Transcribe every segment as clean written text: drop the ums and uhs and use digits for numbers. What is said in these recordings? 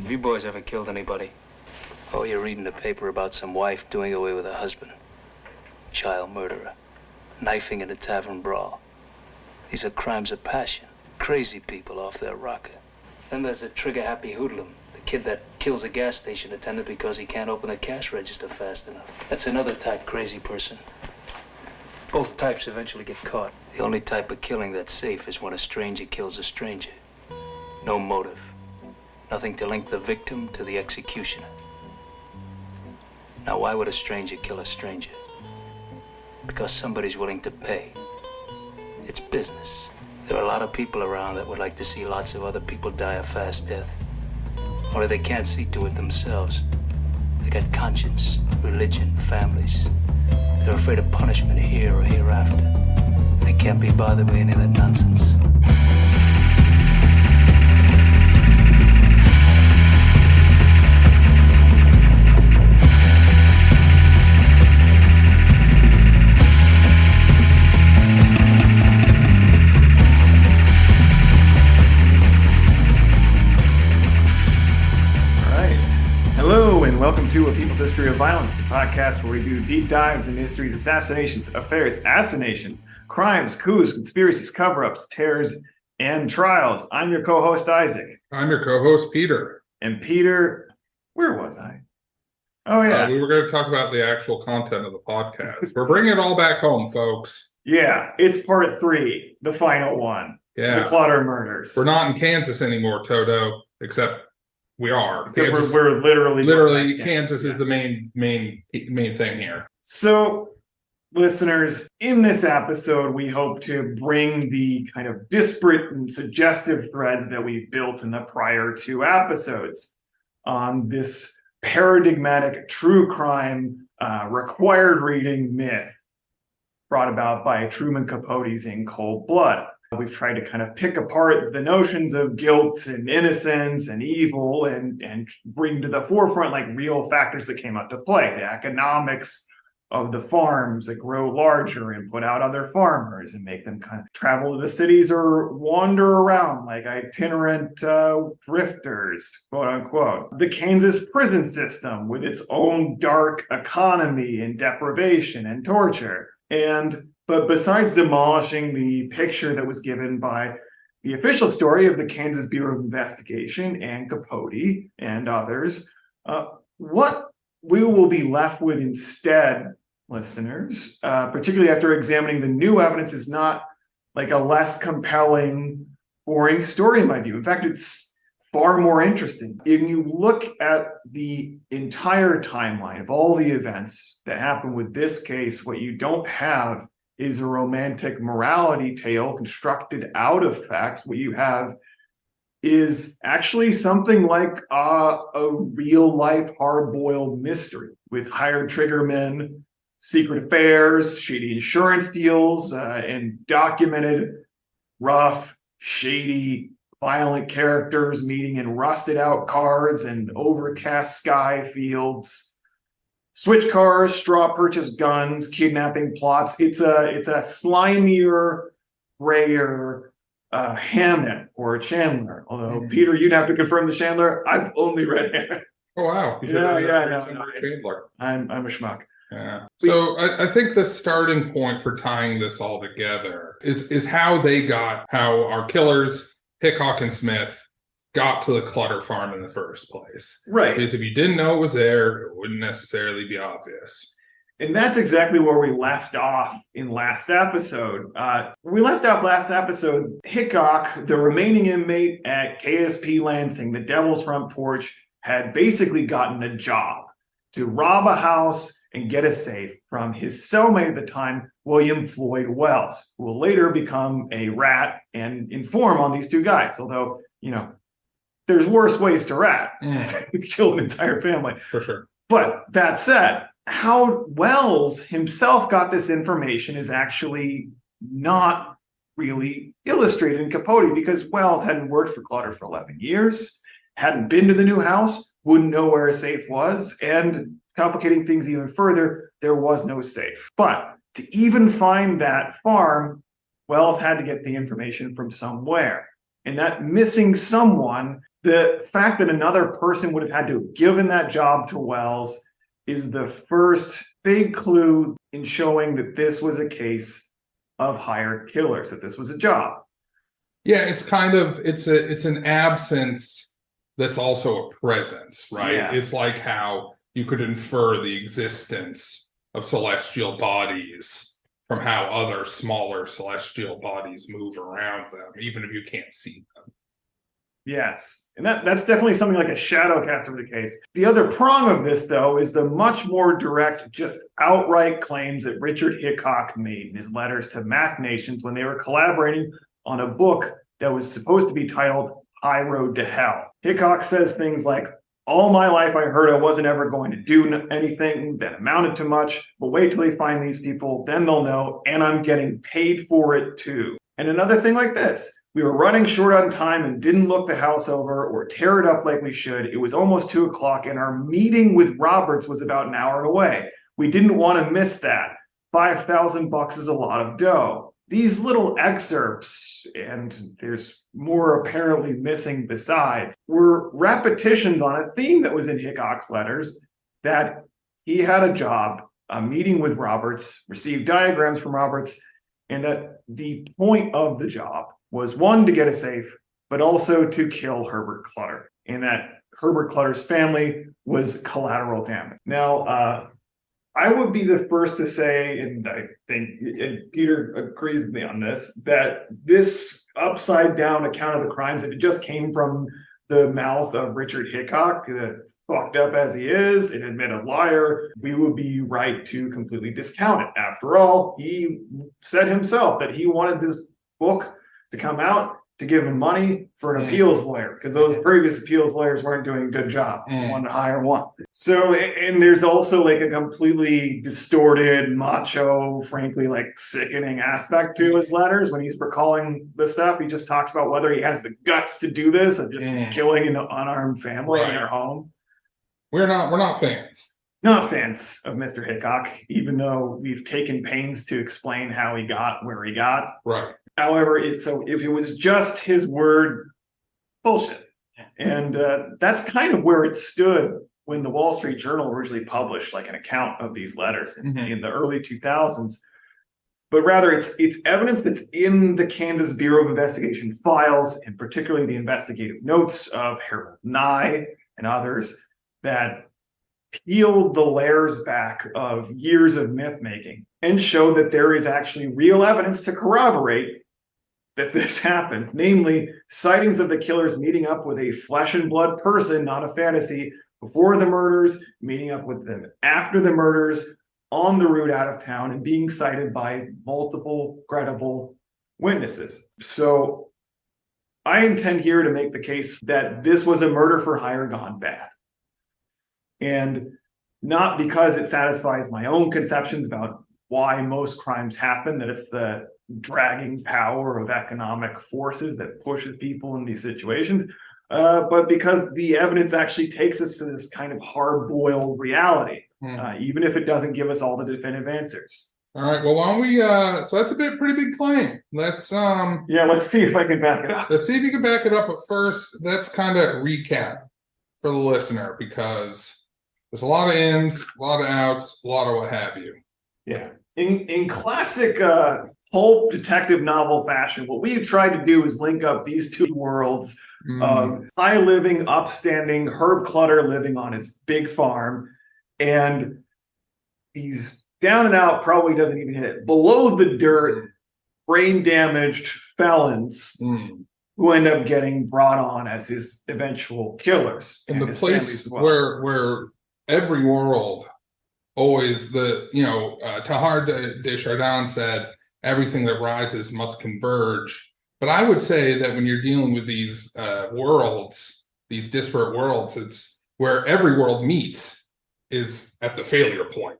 Have you boys ever killed anybody? Oh, you're reading the paper about some wife doing away with her husband. Child murderer. Knifing in a tavern brawl. These are crimes of passion. Crazy people off their rocker. Then there's a trigger-happy hoodlum. The kid that kills a gas station attendant because he can't open a cash register fast enough. That's another type crazy person. Both types eventually get caught. The only type of killing that's safe is when a stranger kills a stranger. No motive. Nothing to link the victim to the executioner. Now, why would a stranger kill a stranger? Because somebody's willing to pay. It's business. There are a lot of people around that would like to see lots of other people die a fast death. Only they can't see to it themselves. They got conscience, religion, families. They're afraid of punishment here or hereafter. They can't be bothered with any of that nonsense. Welcome to A People's History of Violence, the podcast where we do deep dives into history's assassinations, affairs, assassinations, crimes, coups, conspiracies, cover-ups, terrors, and trials. I'm your co-host, Isaac. I'm your co-host, Peter. And Peter, where was I? Oh, yeah. We were going to talk about the actual content of the podcast. We're bringing it all back home, folks. Yeah, it's part 3, the final one. Yeah. The Clutter murders. We're not in Kansas anymore, Toto, except we are. Kansas, we're literally Kansas is the main thing here. So, listeners, in this episode, we hope to bring the kind of disparate and suggestive threads that we've built in the prior 2 episodes on this paradigmatic true crime required reading myth brought about by Truman Capote's In Cold Blood. We've tried to kind of pick apart the notions of guilt and innocence and evil and bring to the forefront like real factors that came out to play. The economics of the farms that grow larger and put out other farmers and make them kind of travel to the cities or wander around like itinerant drifters, quote unquote. The Kansas prison system with its own dark economy and deprivation and torture. But besides demolishing the picture that was given by the official story of the Kansas Bureau of Investigation and Capote and others, what we will be left with instead, listeners, particularly after examining the new evidence, is not like a less compelling, boring story in my view. In fact, it's far more interesting. If you look at the entire timeline of all the events that happened with this case, what you don't have is a romantic morality tale constructed out of facts. What you have is actually something like a real-life hard-boiled mystery with hired triggermen, secret affairs, shady insurance deals, and documented rough, shady, violent characters meeting in rusted-out cars and overcast sky fields. Switch cars, straw purchase guns, kidnapping plots. It's a slimier, grayer Hammett or Chandler. Although, Peter, you'd have to confirm the Chandler. I've only read Hammett. Oh, wow. Chandler. I'm a schmuck. Yeah. So I think the starting point for tying this all together is how our killers, Hickok and Smith, got to the Clutter farm in the first place. Right. Because if you didn't know it was there, it wouldn't necessarily be obvious. And that's exactly where we left off in last episode. Hickok, the remaining inmate at KSP Lansing, the Devil's Front Porch, had basically gotten a job to rob a house and get a safe from his cellmate at the time, William Floyd Wells, who will later become a rat and inform on these 2 guys. Although, there's worse ways to rat. Kill an entire family. For sure. But that said, how Wells himself got this information is actually not really illustrated in Capote, because Wells hadn't worked for Clutter for 11 years, hadn't been to the new house, wouldn't know where a safe was, and complicating things even further, there was no safe. But to even find that farm, Wells had to get the information from somewhere. And that missing someone The fact that another person would have had to have given that job to Wells is the first big clue in showing that this was a case of hired killers, that this was a job. Yeah, it's kind of it's an absence that's also a presence, right? Yeah. It's like how you could infer the existence of celestial bodies from how other smaller celestial bodies move around them, even if you can't see them. Yes, and that's definitely something like a shadow cast of the case. The other prong of this, though, is the much more direct, just outright claims that Richard Hickok made in his letters to Mac Nations when they were collaborating on a book that was supposed to be titled High Road to Hell. Hickok says things like, all my life I heard I wasn't ever going to do anything that amounted to much, but wait till they find these people, then they'll know, and I'm getting paid for it too. And another thing like this, we were running short on time and didn't look the house over or tear it up like we should. It was almost 2 o'clock and our meeting with Roberts was about an hour away. We didn't want to miss that. $5,000 is a lot of dough. These little excerpts, and there's more apparently missing besides, were repetitions on a theme that was in Hickok's letters, that he had a job, a meeting with Roberts, received diagrams from Roberts, and that the point of the job was, one, to get a safe, but also to kill Herbert Clutter, and that Herbert Clutter's family was collateral damage. Now, I would be the first to say, and I think and Peter agrees with me on this, that this upside down account of the crimes, if it just came from the mouth of Richard Hickok, fucked up as he is, an admitted liar, we would be right to completely discount it. After all, he said himself that he wanted this book to come out to give him money for an appeals lawyer, because those previous appeals lawyers weren't doing a good job. He wanted to hire one. So, and there's also like a completely distorted, macho, frankly, like sickening aspect to his letters. When he's recalling the stuff, he just talks about whether he has the guts to do this of just killing an unarmed family in their home. We're not fans. Not fans of Mr. Hickok, even though we've taken pains to explain how he got where he got. Right. However, so if it was just his word, bullshit. And that's kind of where it stood when the Wall Street Journal originally published like an account of these letters in the early 2000s. But rather, it's evidence that's in the Kansas Bureau of Investigation files, and particularly the investigative notes of Harold Nye and others, that peeled the layers back of years of myth making and show that there is actually real evidence to corroborate that this happened, namely sightings of the killers meeting up with a flesh and blood person, not a fantasy, before the murders, meeting up with them after the murders, on the route out of town, and being cited by multiple credible witnesses. So I intend here to make the case that this was a murder for hire gone bad. And not because it satisfies my own conceptions about why most crimes happen, that it's the dragging power of economic forces that pushes people in these situations, but because the evidence actually takes us to this kind of hard-boiled reality, even if it doesn't give us all the definitive answers. All right. Well, why don't we? So that's a pretty big claim. Let's let's see if I can back it up. Let's see if you can back it up. But first, let's kind of recap for the listener, because there's a lot of ins, a lot of outs, a lot of what have you. Yeah. In classic pulp detective novel fashion, what we've tried to do is link up these two worlds of high living, upstanding Herb Clutter living on his big farm, and these down and out, probably doesn't even hit it, below the dirt, brain damaged felons who end up getting brought on as his eventual killers. In the place where every world always Teilhard de Chardin said, everything that rises must converge. But I would say that when you're dealing with these worlds, these disparate worlds, it's where every world meets is at the failure point.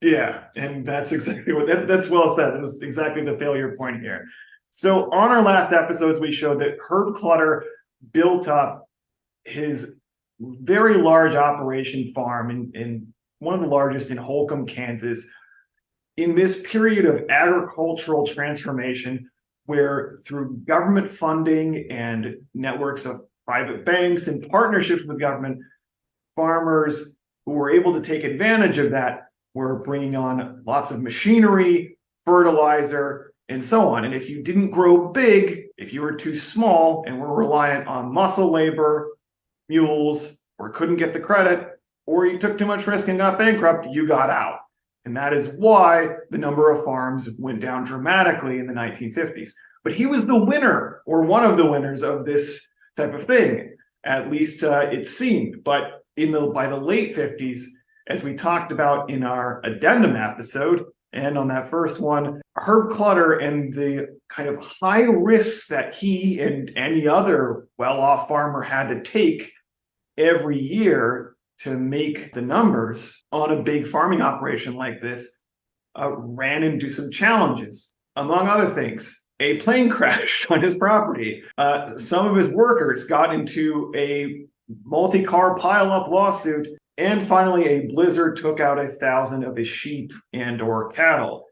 Yeah, and that's exactly what that's well said. That's exactly the failure point here. So on our last episodes, we showed that Herb Clutter built up his very large operation farm in one of the largest in Holcomb, Kansas, in this period of agricultural transformation, where through government funding and networks of private banks and partnerships with government, farmers who were able to take advantage of that were bringing on lots of machinery, fertilizer, and so on. And if you didn't grow big, if you were too small and were reliant on muscle labor, mules, or couldn't get the credit, or you took too much risk and got bankrupt, you got out. And that is why the number of farms went down dramatically in the 1950s. But he was the winner, or one of the winners of this type of thing, at least it seemed. But by the late 50s, as we talked about in our addendum episode, and on that first one, Herb Clutter and the kind of high risks that he and any other well-off farmer had to take every year to make the numbers on a big farming operation like this, ran into some challenges. Among other things, a plane crashed on his property. Some of his workers got into a multi-car pile-up lawsuit. And finally, a blizzard took out 1,000 of his sheep and or cattle.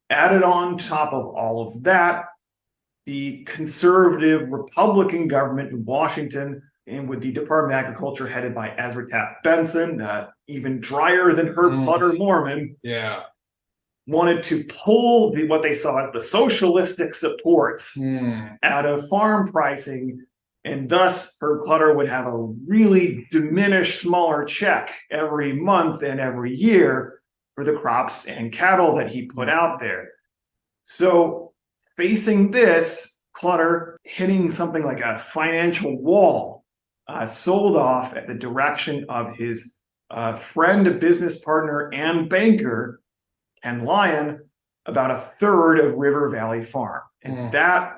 Added on top of all of that, the conservative Republican government in Washington, and with the Department of Agriculture headed by Ezra Taft Benson, even drier than Herb Clutter Mormon, wanted to pull what they saw as the socialistic supports out of farm pricing. And thus, Herb Clutter would have a really diminished, smaller check every month and every year for the crops and cattle that he put out there. So, facing this, Clutter hitting something like a financial wall, sold off at the direction of his friend, business partner, and banker, Ken Lyon, about a third of River Valley Farm. And that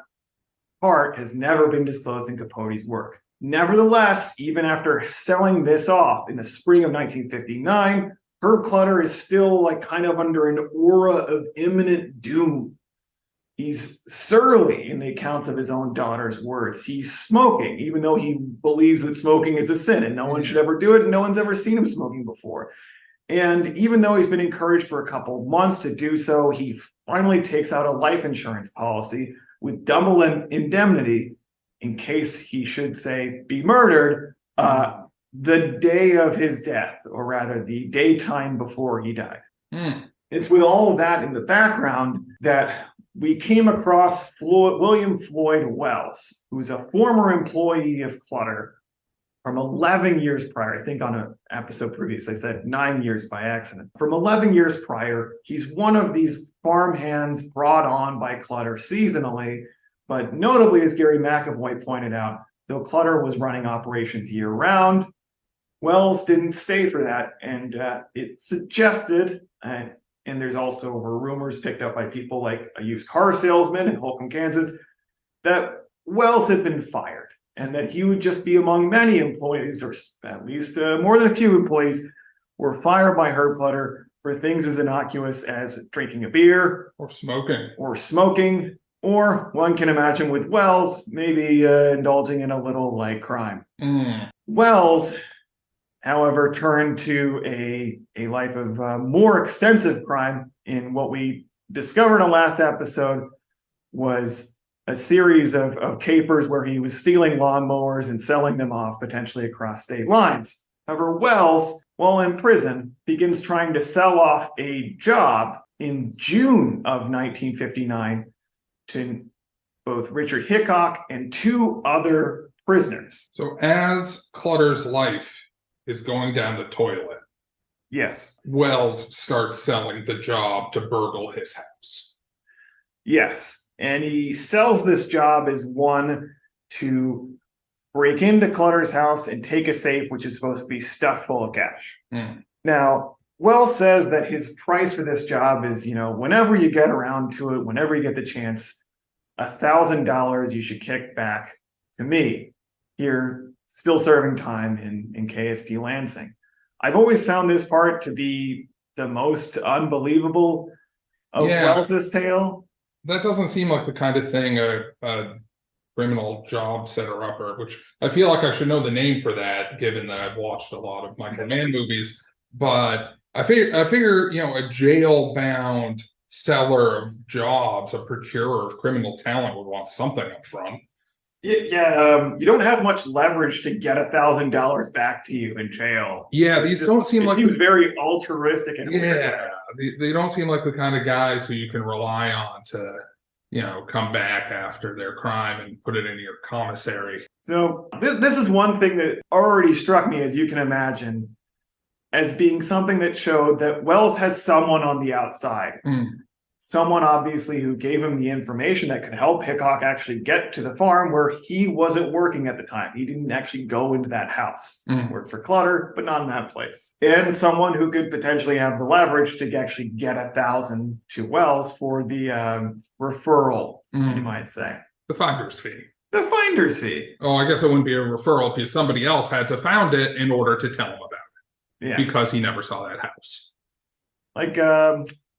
part has never been disclosed in Capote's work. Nevertheless, even after selling this off in the spring of 1959, Herb Clutter is still kind of under an aura of imminent doom. He's surly in the accounts of his own daughter's words. He's smoking, even though he believes that smoking is a sin and no one should ever do it, and no one's ever seen him smoking before. And even though he's been encouraged for a couple of months to do so, he finally takes out a life insurance policy with double indemnity in case he should, say, be murdered the day of his death, or rather the daytime before he died. It's with all of that in the background that we came across William Floyd Wells, who's a former employee of Clutter from 11 years prior. I think on an episode previous, I said 9 years by accident. From 11 years prior, he's one of these farm hands brought on by Clutter seasonally, but notably, as Gary McAvoy pointed out, though Clutter was running operations year-round, Wells didn't stay for that, and it suggested, and there's also rumors picked up by people like a used car salesman in Holcomb, Kansas, that Wells had been fired, and that he would just be among many employees, or at least more than a few employees, were fired by Herb Clutter for things as innocuous as drinking a beer. Or smoking. Or one can imagine with Wells, maybe indulging in a little light crime. Wells, however, turned to a life of more extensive crime in what we discovered on last episode was a series of capers where he was stealing lawnmowers and selling them off potentially across state lines. However, Wells, while in prison, begins trying to sell off a job in June of 1959 to both Richard Hickok and two other prisoners. So as Clutter's life is going down the toilet, yes, Wells starts selling the job to burgle his house. Yes, and he sells this job as one to break into Clutter's house and take a safe, which is supposed to be stuffed full of cash. Now, Wells says that his price for this job is, whenever you get around to it, whenever you get the chance, $1,000 you should kick back to me here, still serving time in KSP Lansing. I've always found this part to be the most unbelievable of Wells's tale. That doesn't seem like the kind of thing a criminal job setter-upper, which I feel like I should know the name for that, given that I've watched a lot of Michael Mann movies. But I figure, a jail-bound seller of jobs, a procurer of criminal talent would want something up front. You don't have much leverage to get $1,000 back to you in jail. Yeah, So these don't seem it like seems very altruistic and yeah, they don't seem like the kind of guys who you can rely on to, come back after their crime and put it in your commissary. So this is one thing that already struck me, as you can imagine, as being something that showed that Wells has someone on the outside. Someone obviously who gave him the information that could help Hickok actually get to the farm where he wasn't working at the time. He didn't actually go into that house. Worked for Clutter, but not in that place. And someone who could potentially have the leverage to actually get 1,000 to Wells for the referral, you might say. The finder's fee. The finder's fee. Oh, I guess it wouldn't be a referral because somebody else had to found it in order to tell him about it. Yeah. Because he never saw that house. Like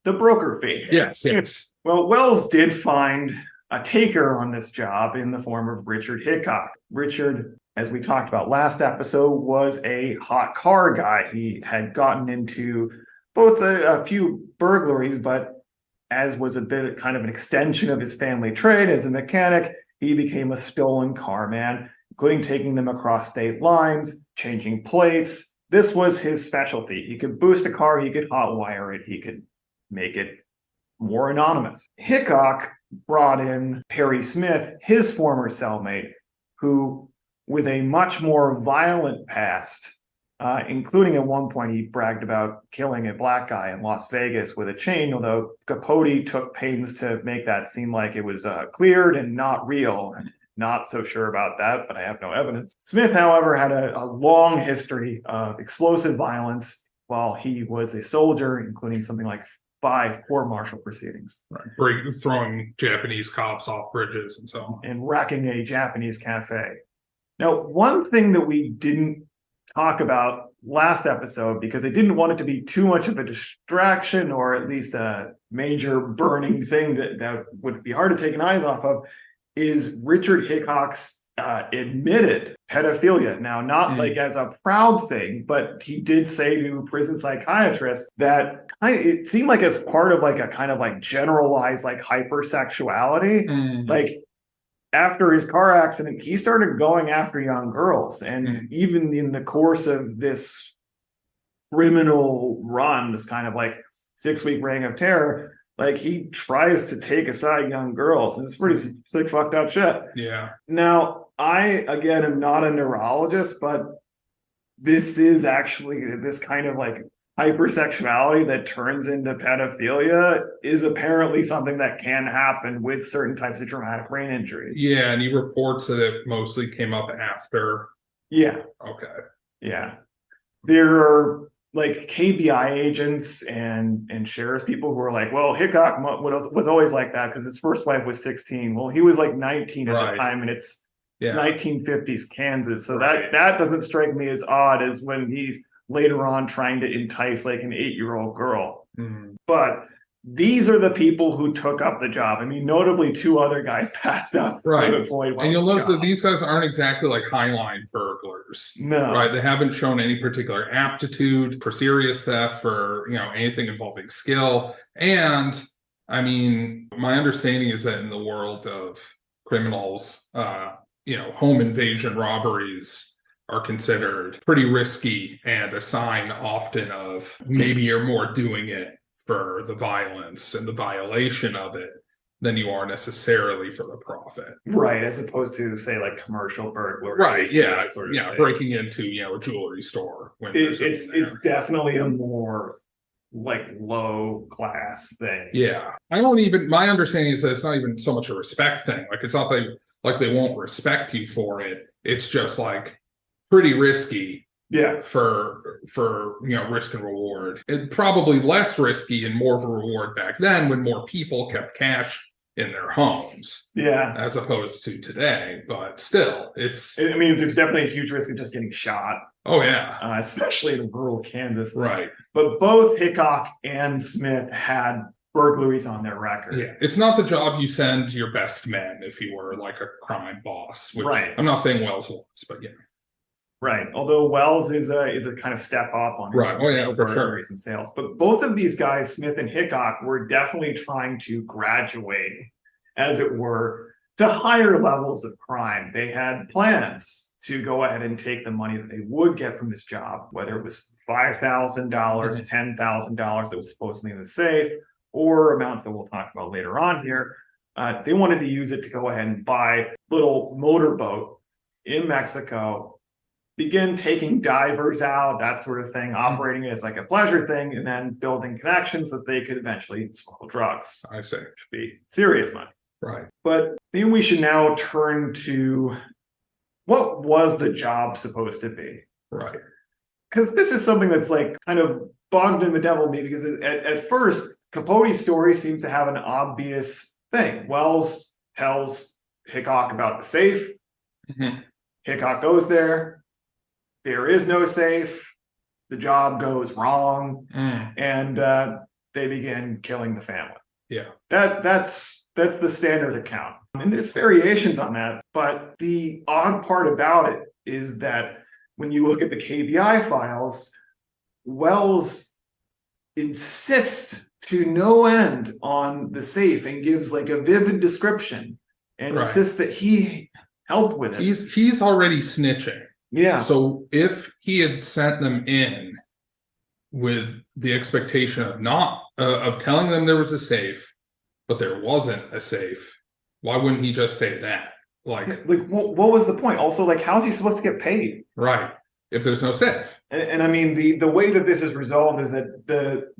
the broker fee. Yes. Well, Wells did find a taker on this job in the form of Richard Hickok. Richard, as we talked about last episode, was a hot car guy. He had gotten into both a few burglaries, but as was a bit kind of an extension of his family trade as a mechanic, he became a stolen car man, including taking them across state lines, changing plates. This was his specialty. He could boost a car, he could hotwire it, he could make it more anonymous. Hickok brought in Perry Smith, his former cellmate, who, with a much more violent past, including at one point he bragged about killing a black guy in Las Vegas with a chain, although Capote took pains to make that seem like it was cleared and not real. Not so sure about that, but I have no evidence. Smith, however, had a long history of explosive violence while he was a soldier, including something like 5 court-martial proceedings. Right. Throwing Japanese cops off bridges and so on. And wrecking a Japanese cafe. Now, one thing that we didn't talk about last episode, because I didn't want it to be too much of a distraction or at least a major burning thing that would be hard to take an eyes off of, is Richard Hickok's admitted pedophilia. Now, not like as a proud thing, but he did say to a prison psychiatrist that it seemed like as part of like a kind of like generalized like hypersexuality. Like after his car accident, he started going after young girls. And even in the course of this criminal run, this kind of like 6-week reign of terror, like he tries to take aside young girls, and it's pretty sick, fucked up shit. Yeah. Now, I again am not a neurologist, but this is actually this kind of like hypersexuality that turns into pedophilia is apparently something that can happen with certain types of traumatic brain injuries. Yeah, and he reports that it mostly came up after. Yeah. Okay. Yeah. There are like KBI agents and sheriff's people who are like, well, Hickok was always like that because his first wife was 16. Well, he was like 19 at the time, and it's 1950s Kansas. So that doesn't strike me as odd as when he's later on trying to entice like an 8-year-old girl. But these are the people who took up the job. I mean, notably 2 other guys passed up. Right. And you'll notice that these guys aren't exactly like highline burglars. No. Right. They haven't shown any particular aptitude for serious theft or, anything involving skill. And I mean, my understanding is that in the world of criminals, home invasion robberies are considered pretty risky and a sign often of maybe you're more doing it for the violence and the violation of it than you are necessarily for the profit. Right, as opposed to say like commercial burglary. Right, yeah, breaking into a jewelry store. When it's definitely a more like low class thing. Yeah, my understanding is that it's not even so much a respect thing. Like it's not like they won't respect you for it. It's just like pretty risky. Yeah, for risk and reward. It probably less risky and more of a reward back then when more people kept cash in their homes. Yeah, as opposed to today. But still, I mean, there's definitely a huge risk of just getting shot. Oh yeah, especially in rural Kansas. Right. But both Hickok and Smith had burglaries on their record. Yeah, it's not the job you send your best men if you were like a crime boss. Which I'm not saying Wells was, but yeah. Right. Although Wells is a kind of step up on his burglaries and sales. But both of these guys, Smith and Hickok, were definitely trying to graduate, as it were, to higher levels of crime. They had plans to go ahead and take the money that they would get from this job, whether it was $5,000, $10,000 that was supposedly in the safe, or amounts that we'll talk about later on here. They wanted to use it to go ahead and buy a little motorboat in Mexico, begin taking divers out, that sort of thing, operating it as like a pleasure thing, and then building connections that they could eventually smuggle drugs. I see. Which would be serious money. Right. But maybe we should now turn to what was the job supposed to be? Right. Because this is something that's like kind of bogged in the devil me, because at first, Capote's story seems to have an obvious thing. Wells tells Hickok about the safe. Hickok goes there. There is no safe. The job goes wrong. And they begin killing the family. Yeah. That's the standard account. And there's variations on that. But the odd part about it is that when you look at the KBI files, Wells insists to no end on the safe and gives like a vivid description and insists that he helped with it. He's already snitching. Yeah. So if he had sent them in with the expectation of not of telling them there was a safe, but there wasn't a safe, why wouldn't he just say that? Like what was the point? Also, like, how's he supposed to get paid? Right. If there's no safe. And I mean, the way that this is resolved is that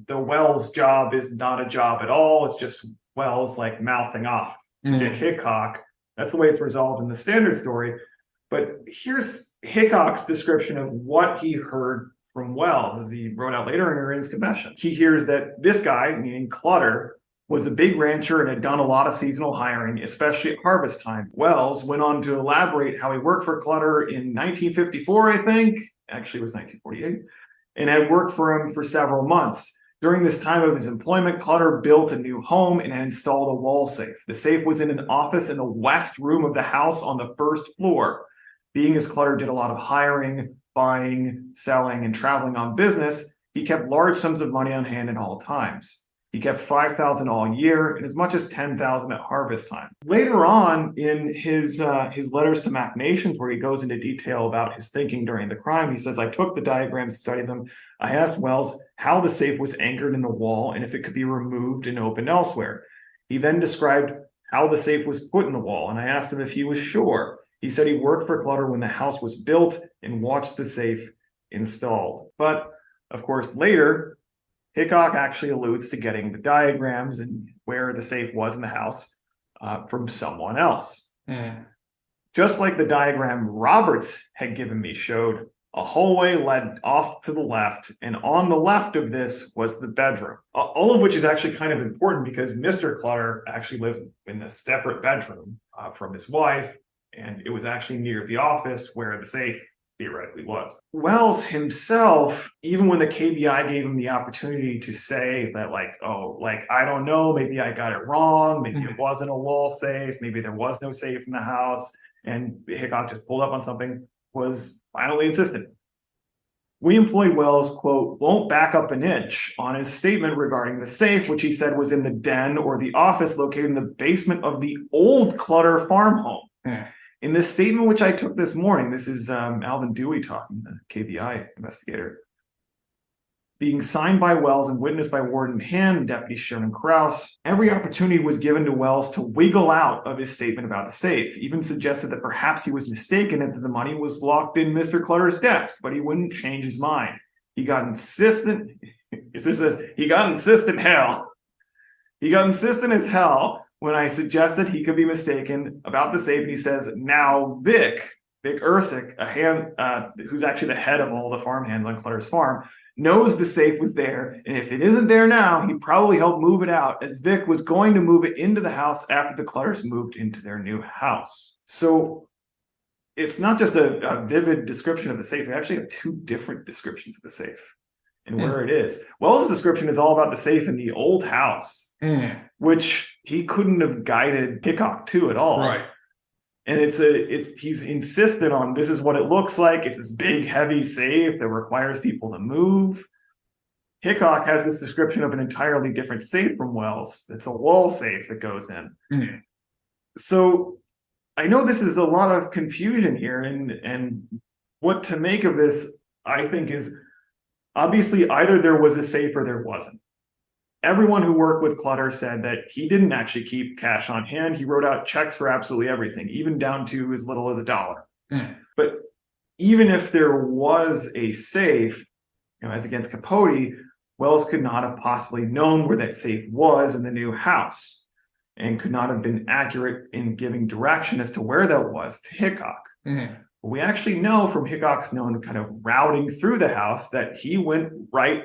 the Wells job is not a job at all. It's just Wells like mouthing off to Dick Hickok. That's the way it's resolved in the standard story. But here's Hickok's description of what he heard from Wells, as he wrote out later in his confession. He hears that this guy, meaning Clutter, was a big rancher and had done a lot of seasonal hiring, especially at harvest time. Wells went on to elaborate how he worked for Clutter in 1954, I think. Actually, it was 1948, and had worked for him for several months. During this time of his employment, Clutter built a new home and had installed a wall safe. The safe was in an office in the west room of the house on the first floor. Being as Clutter did a lot of hiring, buying, selling, and traveling on business, he kept large sums of money on hand at all times. He kept $5,000 all year and as much as $10,000 at harvest time. Later on in his letters to machinations, where he goes into detail about his thinking during the crime, he says, I took the diagrams to study them. I asked Wells how the safe was anchored in the wall and if it could be removed and opened elsewhere. He then described how the safe was put in the wall, and I asked him if he was sure. He said he worked for Clutter when the house was built and watched the safe installed. But, of course, later, Hickok actually alludes to getting the diagrams and where the safe was in the house from someone else. Just like the diagram Roberts had given me showed, a hallway led off to the left, and on the left of this was the bedroom. All of which is actually kind of important because Mr. Clutter actually lived in a separate bedroom from his wife, and it was actually near the office where the safe theoretically was. Wells himself, even when the KBI gave him the opportunity to say that, like, oh, like, I don't know, maybe I got it wrong, maybe it wasn't a wall safe, maybe there was no safe in the house, and Hickok just pulled up on something, was violently insistent. William Floyd Wells, quote, won't back up an inch on his statement regarding the safe, which he said was in the den or the office located in the basement of the old Clutter farm home. In this statement, which I took this morning, this is Alvin Dewey talking, the KBI investigator, being signed by Wells and witnessed by Warden Hand and Deputy Sherman Krause, every opportunity was given to Wells to wiggle out of his statement about the safe, even suggested that perhaps he was mistaken and that the money was locked in Mr. Clutter's desk, but he wouldn't change his mind. He got insistent, it says, he got insistent hell. He got insistent as hell when I suggested he could be mistaken about the safe. And he says, now Vic Ursick, who's actually the head of all the farmhands on Clutter's farm, knows the safe was there, and if it isn't there now, he probably helped move it out, as Vic was going to move it into the house after the Clutters moved into their new house. So it's not just a vivid description of the safe. We actually have two different descriptions of the safe and where it is. Wells' description is all about the safe in the old house, which he couldn't have guided Hickok to at all. Right. And he's insistent on, this is what it looks like. It's this big, heavy safe that requires people to move. Hickok has this description of an entirely different safe from Wells. It's a wall safe that goes in. So I know this is a lot of confusion here, and what to make of this, I think, is obviously either there was a safe or there wasn't. Everyone who worked with Clutter said that he didn't actually keep cash on hand. He wrote out checks for absolutely everything, even down to as little as $1. But even if there was a safe, as against Capote, Wells could not have possibly known where that safe was in the new house, and could not have been accurate in giving direction as to where that was to Hickok. We actually know from Hickok's known kind of routing through the house that he went right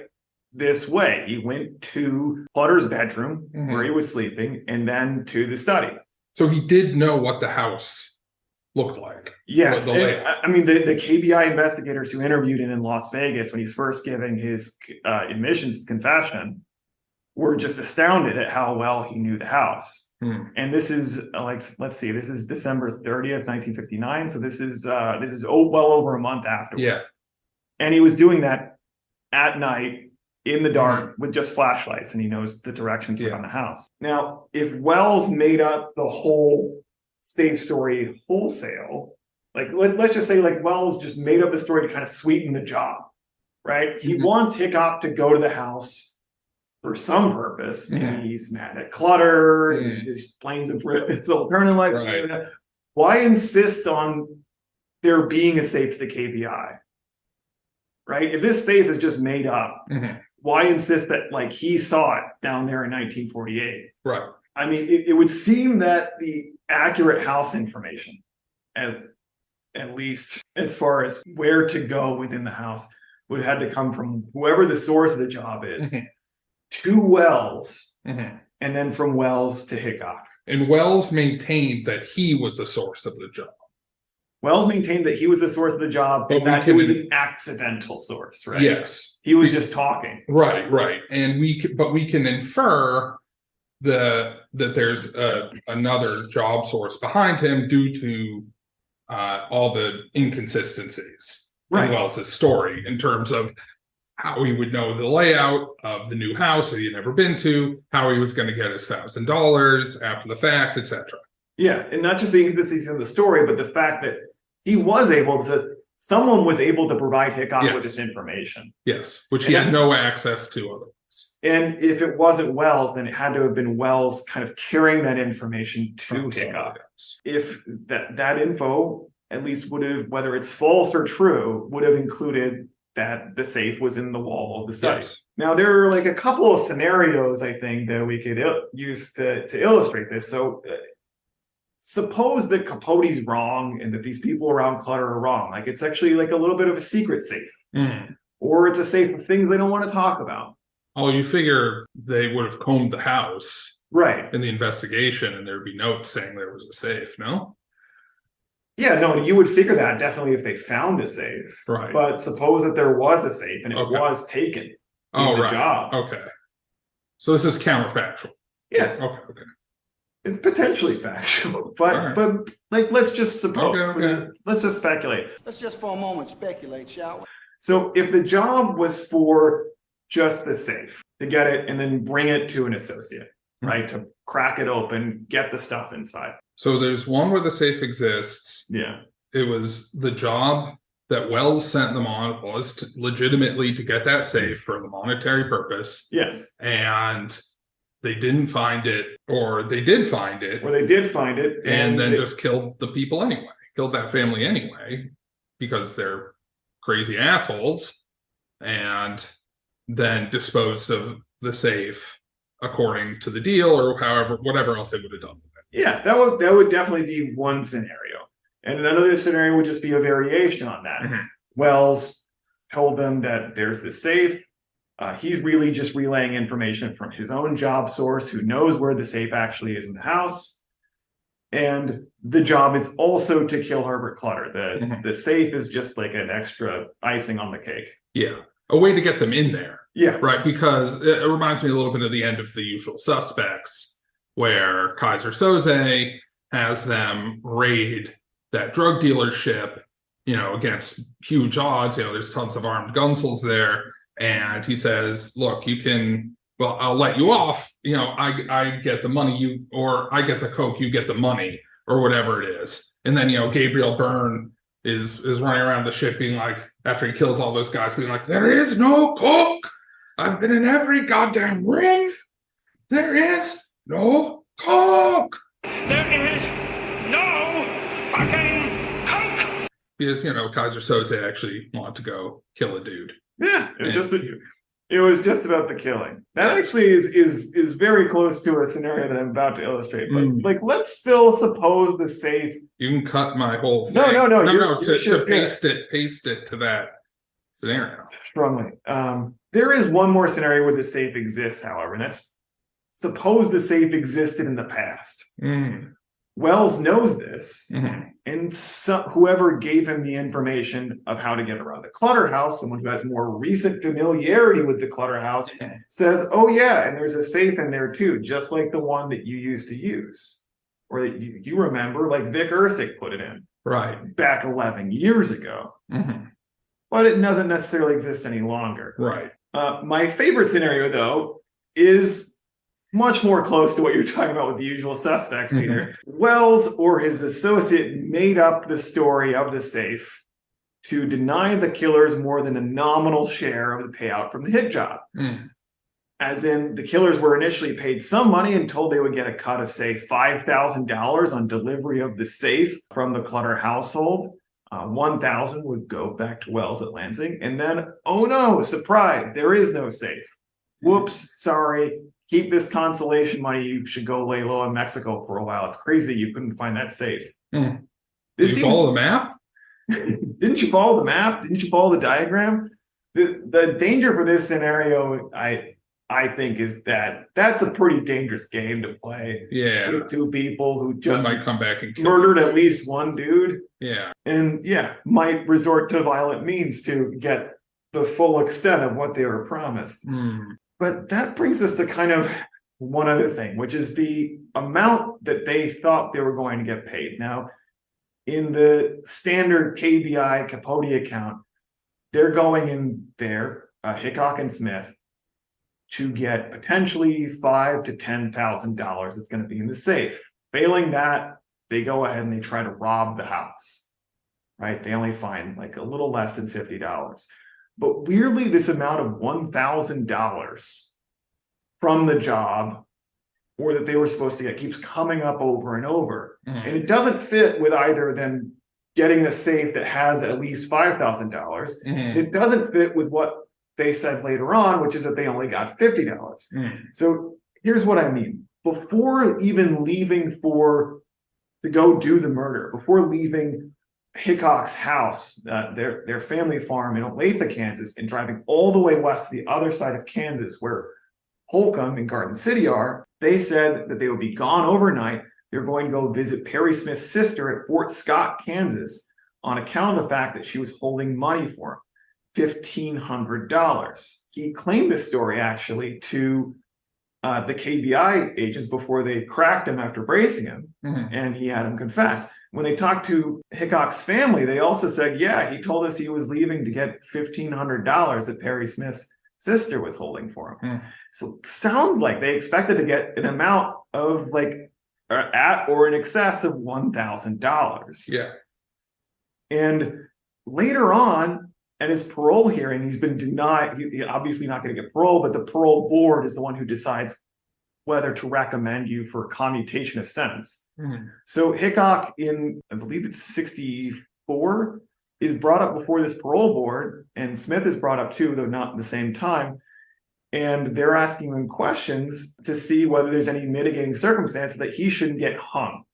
this way. He went to Clutter's bedroom where he was sleeping, and then to the study. So he did know what the house looked like. Yes. I mean, the KBI investigators who interviewed him in Las Vegas when he's first giving his admissions confession were just astounded at how well he knew the house. And this is let's see, this is December 30th, 1959. So this is well over a month afterwards. Yeah. And he was doing that at night in the dark with just flashlights, and he knows the directions around the house. Now, if Wells made up the whole safe story wholesale, let's just say Wells just made up the story to kind of sweeten the job, right? He wants Hickok to go to the house for some purpose. Maybe he's mad at Clutter, he blames him for his alternative life. Right. Why insist on there being a safe to the KBI? Right? If this safe is just made up, why insist that he saw it down there in 1948? Right. I mean, it would seem that the accurate house information, at least as far as where to go within the house, would have had to come from whoever the source of the job is to Wells, and then from Wells to Hickok. And Wells maintained that he was the source of the job. Wells maintained that he was the source of the job, but that it was an accidental source, right? Yes. He was just talking. Right. And we can infer that there's another job source behind him due to all the inconsistencies in Wells's story in terms of how he would know the layout of the new house that he had never been to, how he was going to get his $1,000 after the fact, etc. Yeah, and not just the inconsistencies of the story, but the fact that someone was able to provide Hickok with this information. Yes, which he had no access to otherwise. And if it wasn't Wells, then it had to have been Wells kind of carrying that information to Hickok. If that info, at least would have, whether it's false or true, would have included that the safe was in the wall of the study. Yes. Now, there are a couple of scenarios, I think, that we could use to illustrate this. So suppose that Capote's wrong and that these people around Clutter are wrong. It's actually a little bit of a secret safe. Or it's a safe of things they don't want to talk about. Oh, you figure they would have combed the house in the investigation, and there'd be notes saying there was a safe, no? Yeah, no, you would figure that definitely if they found a safe. Right. But suppose that there was a safe and it was taken in the job. Okay. So this is counterfactual. Yeah. Okay. It's potentially factual, but let's just suppose. Let's just speculate. Let's just for a moment speculate, shall we? So if the job was for just the safe, to get it and then bring it to an associate, right? To crack it open, get the stuff inside. So there's one where the safe exists. Yeah. It was the job that Wells sent them on was legitimately to get that safe for the monetary purpose. Yes. And they didn't find it, or they did find it. Or they did find it. And then just killed the people anyway. Killed that family anyway, because they're crazy assholes. And then disposed of the safe according to the deal, or whatever else they would have done with it. Yeah, that would definitely be one scenario. And another scenario would just be a variation on that. Wells told them that there's the safe. He's really just relaying information from his own job source who knows where the safe actually is in the house. And the job is also to kill Herbert Clutter. The safe is just an extra icing on the cake. Yeah. A way to get them in there. Yeah. Right. Because it reminds me a little bit of the end of The Usual Suspects, where Kaiser Soze has them raid that drug dealership, against huge odds. There's tons of armed gunsels there. And he says, look, I'll let you off. I get the money, or I get the coke, you get the money. or whatever it is. And then, Gabriel Byrne is running around the ship being like, after he kills all those guys, being like, there is no cook. I've been in every goddamn ring. There is no cook. There is no fucking coke. Because, Kaiser Soze actually wanted to go kill a dude. Yeah, it was just about the killing. That actually is very close to a scenario that I'm about to illustrate. But let's still suppose the safe. You can cut my whole thing. No. To paste it to that scenario. Strongly. There is one more scenario where the safe exists, however, and that's suppose the safe existed in the past. Wells knows this, and whoever gave him the information of how to get around the Clutter house, someone who has more recent familiarity with the Clutter house, says, oh yeah, and there's a safe in there too, just like the one that you used to use, or that you remember, like Vic Ursick put it in back 11 years ago. But it doesn't necessarily exist any longer. Right. My favorite scenario, though, is much more close to what you're talking about with The Usual Suspects, Peter. Wells or his associate made up the story of the safe to deny the killers more than a nominal share of the payout from the hit job. As in, the killers were initially paid some money and told they would get a cut of, say, $5,000 on delivery of the safe from the Clutter household. $1,000 would go back to Wells at Lansing. And then, oh no, surprise, there is no safe. Whoops, sorry. Keep this consolation money. You should go lay low in Mexico for a while. It's crazy that you couldn't find that safe. Did you follow the map? Didn't you follow the map? Didn't you follow the diagram? The danger for this scenario, I think, is that that's a pretty dangerous game to play. Yeah. With two people who just might come back and murdered at least one dude. Yeah. And might resort to violent means to get the full extent of what they were promised. But that brings us to kind of one other thing, which is the amount that they thought they were going to get paid. Now, in the standard KBI Capote account, they're going in there, Hickok and Smith, to get potentially $5,000 to $10,000 that's going to be in the safe. Failing that, they go ahead and they try to rob the house, right? They only find like a little less than $50. But weirdly, this amount of $1,000 from the job, or that they were supposed to get, keeps coming up over and over. And it doesn't fit with either them getting a safe that has at least $5,000. It doesn't fit with what they said later on, which is that they only got $50. So here's what I mean. Before even leaving to go do the murder, before leaving Hickok's house, their family farm in Olathe, Kansas, and driving all the way west to the other side of Kansas where Holcomb and Garden City are, they said that they would be gone overnight. They're going to go visit Perry Smith's sister at Fort Scott, Kansas, on account of the fact that she was holding money for him, $1,500. He claimed this story actually to the KBI agents before they cracked him after bracing him, and he had him confess. When they talked to Hickok's family, they also said, yeah, he told us he was leaving to get $1,500 that Perry Smith's sister was holding for him. So sounds like they expected to get an amount of like at or in excess of $1,000. Yeah. And later on, at his parole hearing, he's been denied. He's obviously not going to get parole, but the parole board is the one who decides whether to recommend you for commutation of sentence. So Hickok, in I believe it's 64, is brought up before this parole board, and Smith is brought up too, though not at the same time. And they're asking him questions to see whether there's any mitigating circumstance that he shouldn't get hung.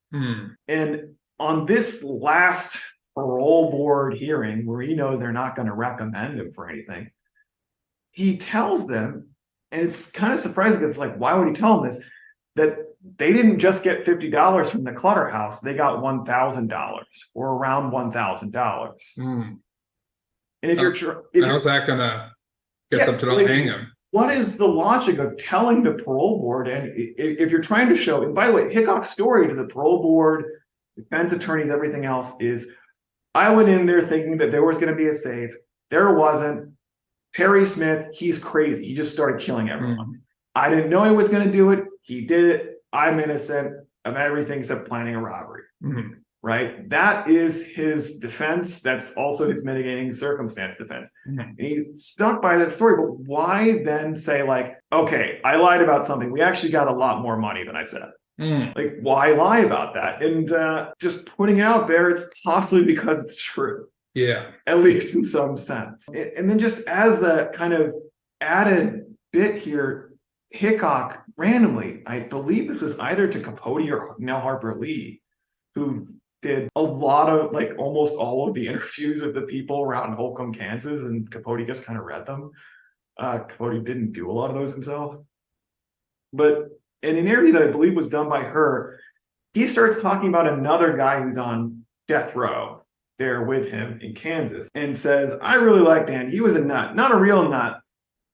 And on this last parole board hearing, where he knows they're not going to recommend him for anything, he tells them, and it's kind of surprising. It's like, why would he tell them this? That they didn't just get $50 from the Clutter house; they got $1,000 or around $1,000. And if how's that gonna get them to not hang him? What is the logic of telling the parole board? And if you're trying to show, and by the way, Hickok's story to the parole board, defense attorneys, everything else is, I went in there thinking that there was going to be a safe. There wasn't. Perry Smith, he's crazy. He just started killing everyone. I didn't know he was going to do it. He did it. I'm innocent. of everything except planning a robbery. Mhm. Right? That is his defense. That's also his mitigating circumstance defense. Mhm. And he's stuck by that story. But why then say, like, okay, I lied about something. We actually got a lot more money than I said. Mm. Like, why lie about that? And just putting it out there, it's possibly because it's true, Yeah. at least in some sense. And then just as a kind of added bit here, Hickok randomly, I believe this was either to Capote or Nell Harper Lee, who did a lot of, like, almost all of the interviews of the people around Holcomb, Kansas, and Capote just kind of read them. Capote didn't do a lot of those himself. But in an interview that I believe was done by her, he starts talking about another guy who's on death row there with him in Kansas and says, I really like Dan. He was a nut, not a real nut.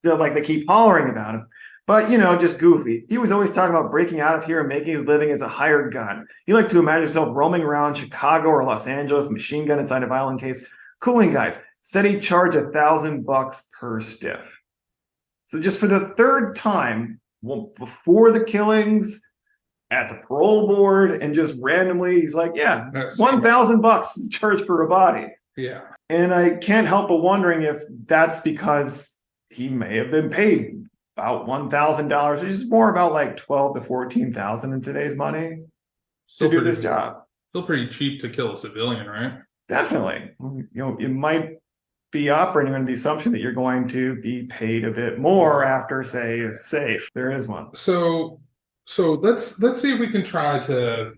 Like, they keep hollering about him. But, just goofy. He was always talking about breaking out of here and making his living as a hired gun. He liked to imagine himself roaming around Chicago or Los Angeles, machine gun inside a violin case, cooling guys. Said he'd charge $1,000 per stiff. So just for the third time, well, before the killings, at the parole board, and just randomly, he's like, yeah, $1,000 is charged for a body. Yeah. And I can't help but wondering if that's because he may have been paid about $1,000, which is more about like $12,000 to $14,000 in today's money to do this job. Still pretty cheap to kill a civilian, right? Definitely. It might be operating under the assumption that you're going to be paid a bit more after, say, safe. There is one. So let's see if we can try to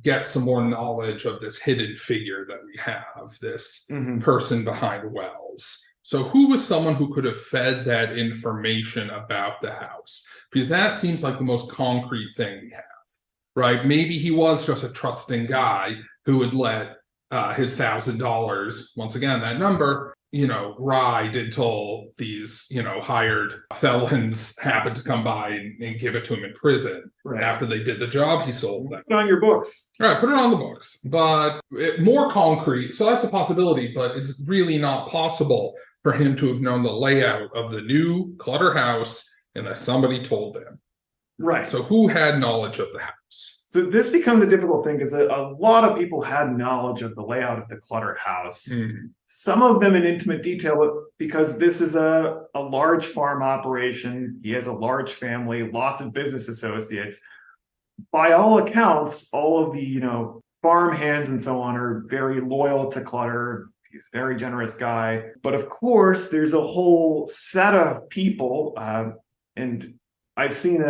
get some more knowledge of this hidden figure that we have, this person behind Wells. So who was someone who could have fed that information about the house? Because that seems like the most concrete thing we have, right? Maybe he was just a trusting guy who would let his $1,000, once again, that number, ride until these, hired felons happened to come by and give it to him in prison. Right. After they did the job, he sold them. Put it on your books. Right, put it on the books. But more concrete, so that's a possibility, but it's really not possible for him to have known the layout of the new Clutter house unless somebody told him. Right. So who had knowledge of the house? So this becomes a difficult thing because a lot of people had knowledge of the layout of the Clutter house. Some of them in intimate detail, but because this is a large farm operation, he has a large family, lots of business associates. By all accounts, all of the farm hands and so on are very loyal to Clutter. He's a very generous guy. But of course, there's a whole set of people, and I've seen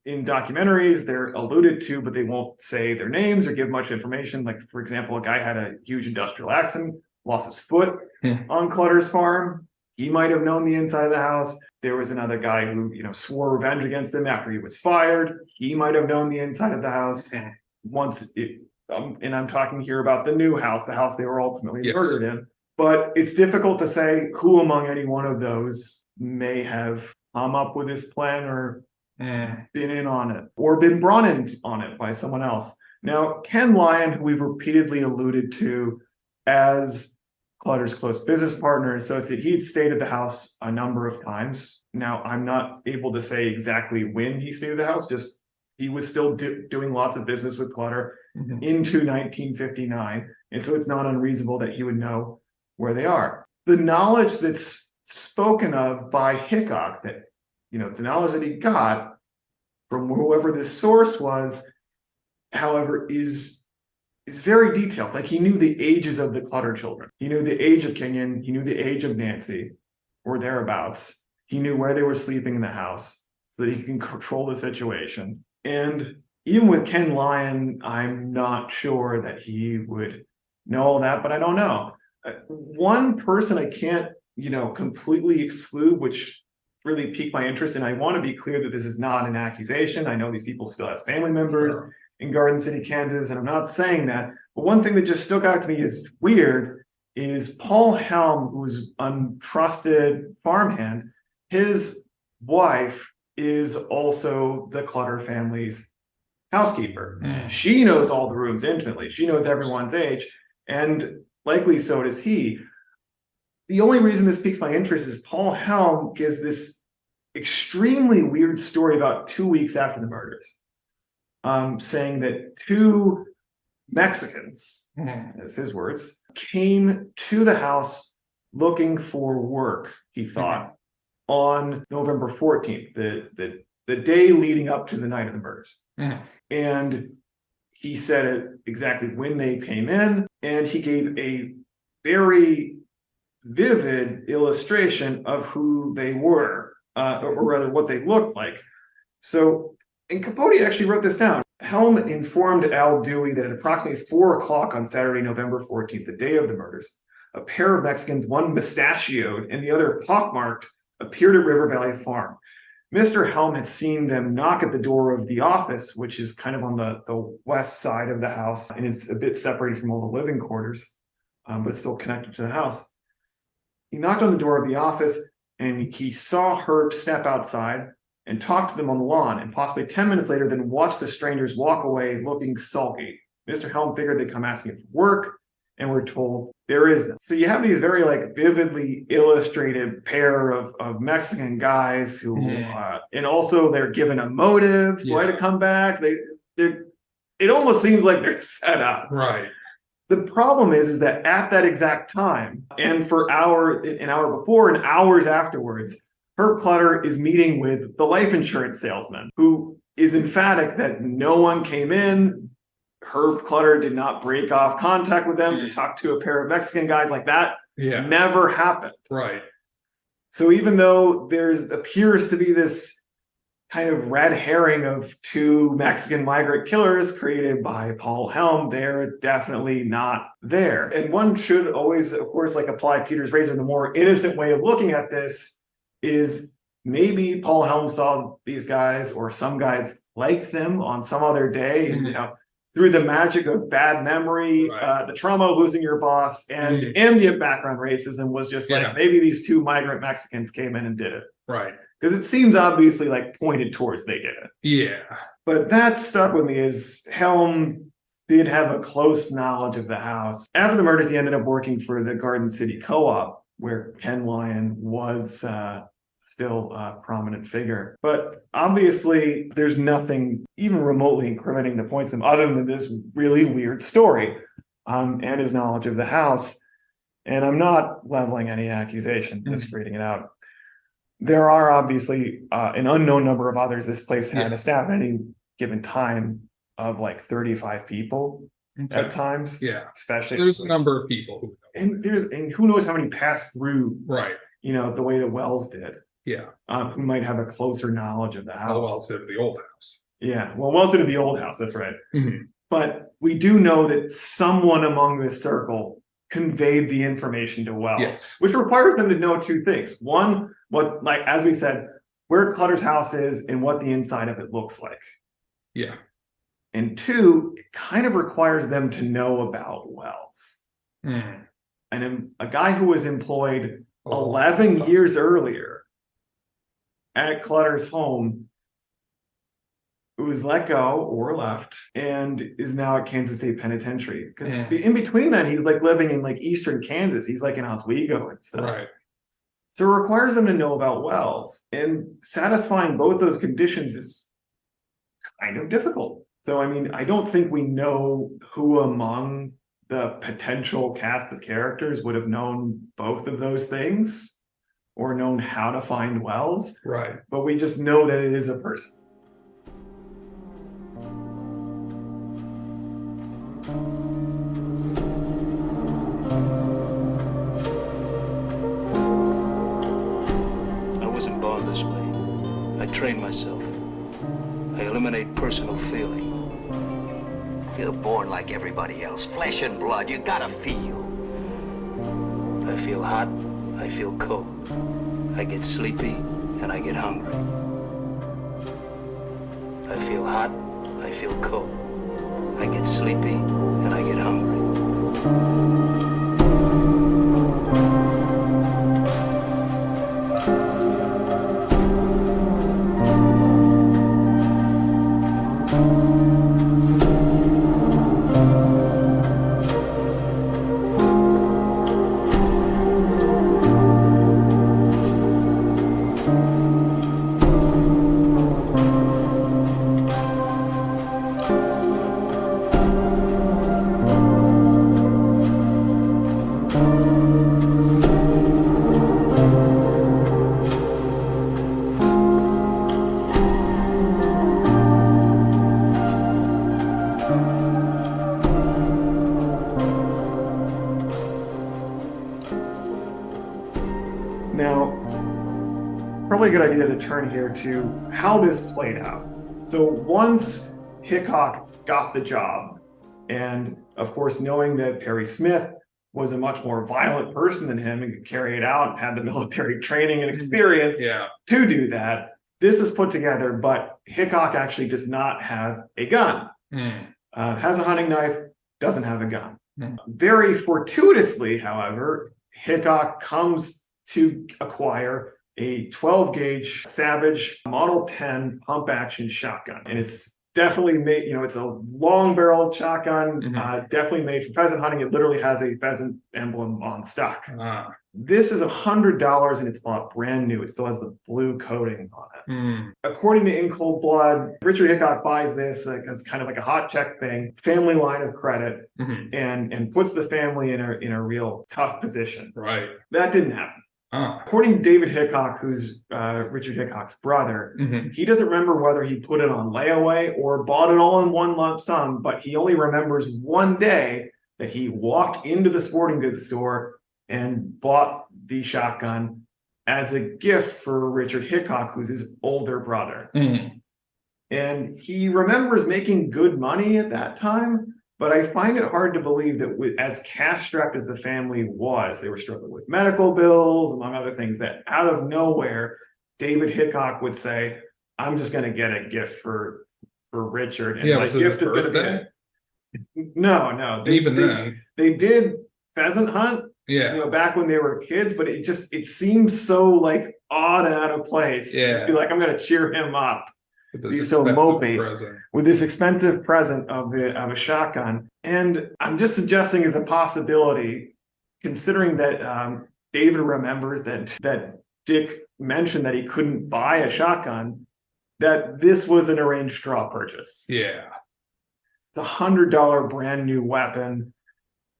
in documentaries, they're alluded to, but they won't say their names or give much information. Like, for example, a guy had a huge industrial accident, lost his foot on Clutter's farm. He might have known the inside of the house. There was another guy who, swore revenge against him after he was fired. He might have known the inside of the house. And I'm talking here about the new house, the house they were ultimately murdered in. But it's difficult to say who among any one of those may have come up with this plan or been in on it or been brought in on it by someone else. Now, Ken Lyon, who we've repeatedly alluded to as Clutter's close business partner, associate, he had stayed at the house a number of times. Now, I'm not able to say exactly when he stayed at the house, just he was still doing lots of business with Clutter into 1959. And so it's not unreasonable that he would know where they are. The knowledge that's spoken of by Hickok, that the knowledge that he got from whoever this source was, however, is very detailed. Like, he knew the ages of the Clutter children. He knew the age of Kenyon. He knew the age of Nancy, or thereabouts. He knew where they were sleeping in the house so that he can control the situation. And even with Ken Lyon, I'm not sure that he would know all that, but I don't know. One person I can't, completely exclude, which really piqued my interest, and I want to be clear that this is not an accusation. I know these people still have family members in Garden City, Kansas, and I'm not saying that. But one thing that just stuck out to me is weird is Paul Helm, who's a untrusted farmhand, his wife is also the Clutter family's housekeeper. She knows all the rooms intimately. She knows everyone's age, and likely so does he. The only reason this piques my interest is Paul Helm gives this extremely weird story about 2 weeks after the murders. saying that two Mexicans, Mhm. as his words, came to the house looking for work, he thought, on November 14th, the day leading up to the night of the murders. Mhm. And he said it exactly when they came in, and he gave a very vivid illustration of who they were, or rather what they looked like. So, and Capote actually wrote this down. Helm informed Al Dewey that at approximately 4 o'clock on Saturday, November 14th, the day of the murders, a pair of Mexicans, one mustachioed and the other pockmarked, appeared at River Valley Farm. Mr. Helm had seen them knock at the door of the office, which is kind of on the west side of the house and is a bit separated from all the living quarters, but still connected to the house. He knocked on the door of the office and he saw Herb step outside and talk to them on the lawn, and possibly 10 minutes later, then watch the strangers walk away looking sulky. Mr. Helm figured they'd come asking for work, and we're told there is none. So you have these very vividly illustrated pair of Mexican guys who, and also they're given a motive why to come back. It almost seems like they're set up. Right. The problem is that at that exact time, and for an hour before and hours afterwards, Herb Clutter is meeting with the life insurance salesman, who is emphatic that no one came in. Herb Clutter did not break off contact with them to talk to a pair of Mexican guys like that. Yeah. Never happened. Right. So even though appears to be this kind of red herring of two Mexican migrant killers created by Paul Helm, they're definitely not there. And one should always, of course, apply Peter's razor. The more innocent way of looking at this is maybe Paul Helm saw these guys or some guys like them on some other day, and through the magic of bad memory, the trauma of losing your boss, and ambient background racism was just maybe these two migrant Mexicans came in and did it. Right. Because it seems obviously pointed towards they did it. Yeah. But that stuck with me is Helm did have a close knowledge of the house. After the murders, he ended up working for the Garden City Co-op, where Ken Lyon was still a prominent figure. But obviously, there's nothing even remotely incriminating that points him other than this really weird story and his knowledge of the house. And I'm not leveling any accusation, just reading it out. There are obviously an unknown number of others. This place had a staff at any given time of 35 people at times. Yeah. Especially. So there's a number of people who know. And who knows how many passed through, right? The way that Wells did. Yeah. Who might have a closer knowledge of the house. Wells did the old house. Yeah. Well, Wells did the old house. That's right. Mm-hmm. But we do know that someone among this circle conveyed the information to Wells, which requires them to know two things. One, what, as we said, where Clutter's house is and what the inside of it looks like. Yeah. And two, it kind of requires them to know about Wells. And a guy who was employed 11 years earlier at Clutter's home, who was let go or left and is now at Kansas State Penitentiary. Because in between that, he's living in eastern Kansas. He's in Oswego and stuff. Right. So it requires them to know about Wells. And satisfying both those conditions is kind of difficult. So, I don't think we know who among the potential cast of characters would have known both of those things or known how to find Wells. Right. But we just know that it is a person. I wasn't born this way. I train myself. I eliminate personal feeling. You're born like everybody else. Flesh and blood. You gotta feel. I feel hot. I feel cold. I get sleepy and I get hungry. I feel hot. I feel cold. I get sleepy and I get hungry. probably a good idea to turn here to how this played out. So once Hickok got the job, and of course, knowing that Perry Smith was a much more violent person than him and could carry it out and had the military training and experience to do that, this is put together, but Hickok actually does not have a gun. Has a hunting knife, doesn't have a gun. Very fortuitously, however, Hickok comes to acquire a 12 gauge Savage Model 10 pump action shotgun. And it's definitely made, it's a long barreled shotgun, definitely made for pheasant hunting. It literally has a pheasant emblem on the stock. This is $100 and it's bought brand new. It still has the blue coating on it. According to In Cold Blood, Richard Hickok buys this as kind of like a hot check thing, family line of credit, and puts the family in a real tough position. Right. That didn't happen. According to David Hickok, who's Richard Hickok's brother, he doesn't remember whether he put it on layaway or bought it all in one lump sum, but he only remembers one day that he walked into the sporting goods store and bought the shotgun as a gift for Richard Hickok, who's his older brother. And he remembers making good money at that time, but I find it hard to believe that as cash-strapped as the family was, they were struggling with medical bills, among other things, that out of nowhere, David Hickok would say, I'm just going to get a gift for Richard. And my gift is going to be... No. They did pheasant hunt, back when they were kids, but it seems so like odd and out of place. Just be like, I'm going to cheer him up. He's so mopey with this expensive present of a shotgun. And I'm just suggesting as a possibility, considering that David remembers that Dick mentioned that he couldn't buy a shotgun, that this was an arranged straw purchase. Yeah. It's $100 brand new weapon.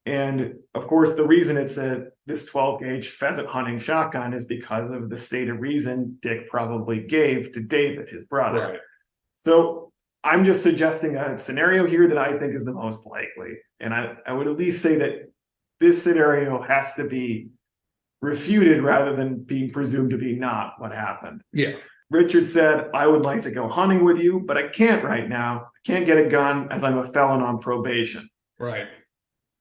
And of course, the reason it's this 12 gauge pheasant hunting shotgun is because of the stated reason Dick probably gave to David, his brother. Right. So I'm just suggesting a scenario here that I think is the most likely. And I would at least say that this scenario has to be refuted rather than being presumed to be not what happened. Yeah. Richard said, I would like to go hunting with you, but I can't right now. I can't get a gun as I'm a felon on probation. Right.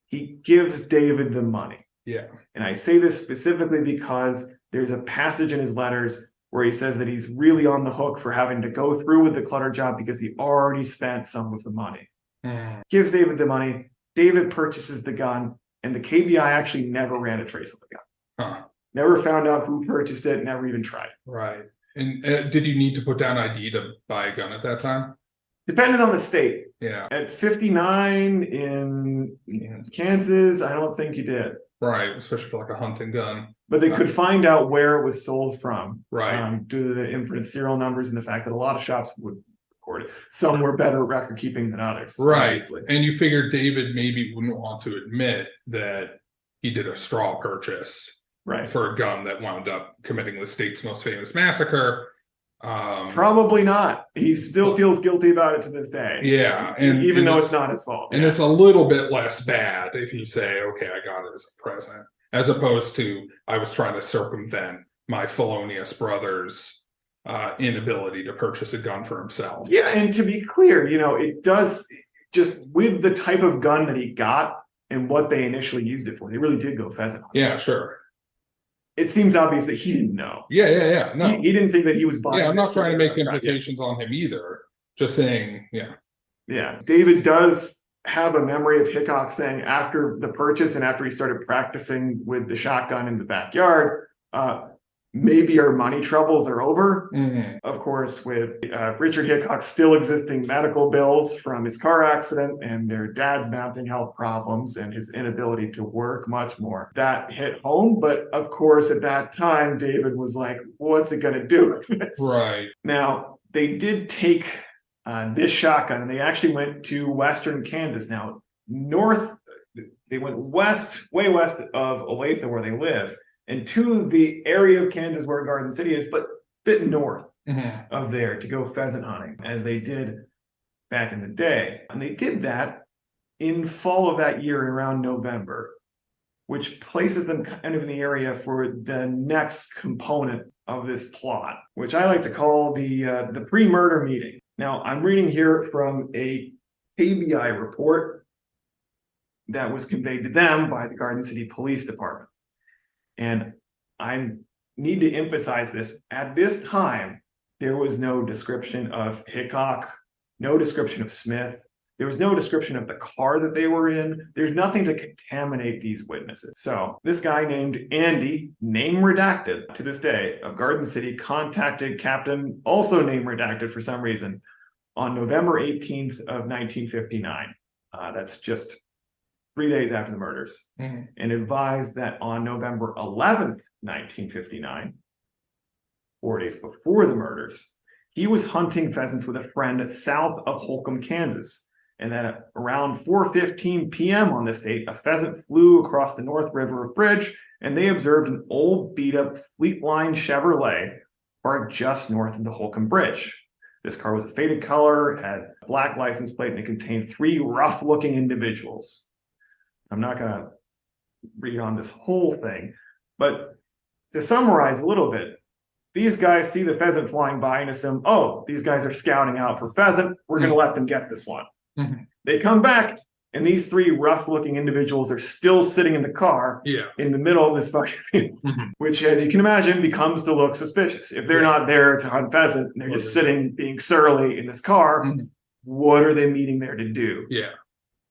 He gives David the money. Yeah. And I say this specifically because there's a passage in his letters where he says that he's really on the hook for having to go through with the Clutter job because he already spent some of the money. Gives David the money. David purchases the gun, and the KBI actually never ran a trace of the gun. Never found out who purchased it, never even tried. Right. And did you need to put down ID to buy a gun at that time? Depending on the state. Yeah. At 59 in Kansas, I don't think you did. Right, especially for like a hunting gun. But they could find out where it was sold from. Right. Due to the imprint serial numbers and the fact that a lot of shops would record it. Some were better at record keeping than others. Right. Obviously. And you figured David maybe wouldn't want to admit that he did a straw purchase for a gun that wound up committing the state's most famous massacre. Probably not. He still feels guilty about it to this day. Yeah. Even though it's not his fault. And it's a little bit less bad if you say, okay, I got it as a present, as opposed to I was trying to circumvent my felonious brother's inability to purchase a gun for himself. Yeah, and to be clear, it does, just with the type of gun that he got and what they initially used it for, they really did go pheasant hunting. Yeah, sure. It seems obvious that he didn't know. Yeah. No, he didn't think that he was buying. Yeah, I'm not trying to make implications on him either. Just saying, Yeah, David does have a memory of Hickok saying after the purchase and after he started practicing with the shotgun in the backyard, maybe our money troubles are over. Of course, with Richard Hickok still existing medical bills from his car accident and their dad's mounting health problems and his inability to work much more. That hit home. But of course, at that time, David was like, what's it going to do with this? Right. Now, they did take this shotgun and they actually went to Western Kansas. Now, they went way west of Olathe where they live, and to the area of Kansas where Garden City is, but a bit north of there to go pheasant hunting, as they did back in the day. And they did that in fall of that year around November. which places them kind of in the area for the next component of this plot, which I like to call the pre-murder meeting. Now, I'm reading here from a KBI report that was conveyed to them by the Garden City Police Department. And I need to emphasize this. At this time, there was no description of Hickok, no description of Smith. There was no description of the car that they were in. There's nothing to contaminate these witnesses. So this guy named Andy, name redacted to this day, of Garden City, contacted Captain, also name redacted for some reason, on November 18th of 1959. That's just 3 days after the murders, and advised that on November 11th, 1959, 4 days before the murders, he was hunting pheasants with a friend south of Holcomb, Kansas. And that at around 4:15 p.m. on this date, a pheasant flew across the North River Bridge, and they observed an old beat-up Fleetline Chevrolet parked just north of the Holcomb Bridge. This car was a faded color, had a black license plate, and it contained 3 rough-looking individuals. I'm not going to read on this whole thing, but to summarize a little bit, these guys see the pheasant flying by and assume, oh, these guys are scouting out for pheasant. We're going to let them get this one. They come back, and these 3 rough-looking individuals are still sitting in the car in the middle of this fucking field, which, as you can imagine, becomes to look suspicious. If they're not there to hunt pheasant, they're just sitting, being surly in this car, what are they meeting there to do? Yeah.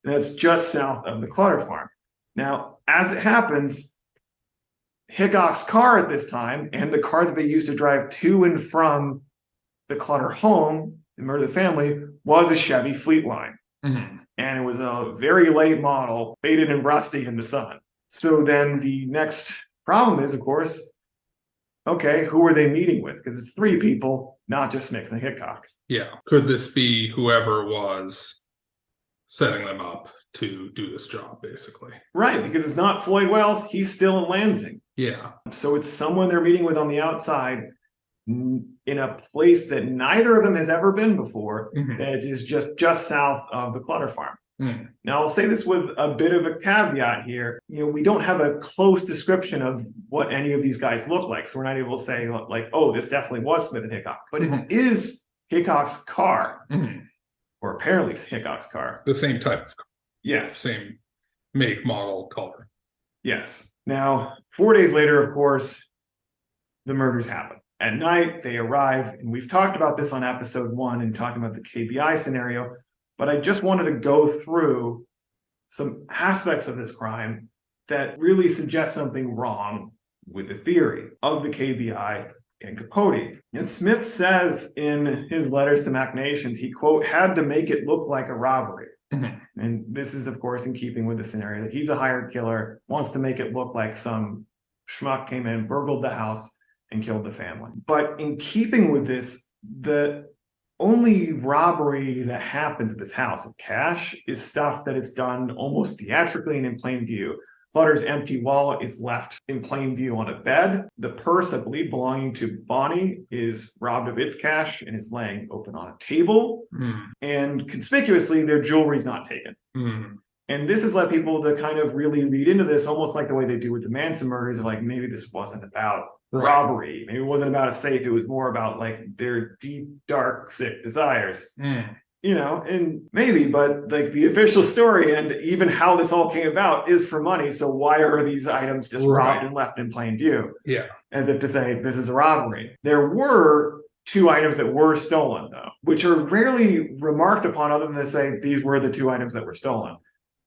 That's just south of the Clutter farm. Now, as it happens, Hickok's car at this time, and the car that they used to drive to and from the Clutter home, the murder of the family, was a Chevy Fleetline. And it was a very late model, faded and rusty in the sun. So then the next problem is, of course, okay, who are they meeting with? Because it's 3 people, not just Smith and Hickok. Yeah. Could this be whoever was setting them up to do this job, basically? Right, because it's not Floyd Wells. He's still in Lansing. Yeah. So it's someone they're meeting with on the outside in a place that neither of them has ever been before, that is just south of the Clutter farm. Now, I'll say this with a bit of a caveat here. We don't have a close description of what any of these guys look like, so we're not able to say, like, oh, this definitely was Smith and Hickok. But it is Hickok's car, or apparently it's Hickok's car. The same type of car. Yes. Same make, model, color. Yes. Now, 4 days later, of course, the murders happen. At night, they arrive, and we've talked about this on episode 1 and talking about the KBI scenario, but I just wanted to go through some aspects of this crime that really suggest something wrong with the theory of the KBI and Capote. And Smith says in his letters to machinations, he, quote, had to make it look like a robbery. And this is, of course, in keeping with the scenario that he's a hired killer, wants to make it look like some schmuck came in, burgled the house, and killed the family. But in keeping with this, the only robbery that happens at this house of cash is stuff that is done almost theatrically and in plain view. Clutter's empty wallet is left in plain view on a bed. The purse, I believe, belonging to Bonnie is robbed of its cash and is laying open on a table. And conspicuously, their jewelry is not taken. And this has led people to kind of really read into this, almost like the way they do with the Manson murders, like maybe this wasn't about robbery. Maybe it wasn't about a safe. It was more about like their deep, dark, sick desires. And maybe, but like the official story and even how this all came about is for money. So why are these items just robbed and left in plain view? Yeah. As if to say, this is a robbery. There were 2 items that were stolen, though, which are rarely remarked upon other than to say these were the 2 items that were stolen.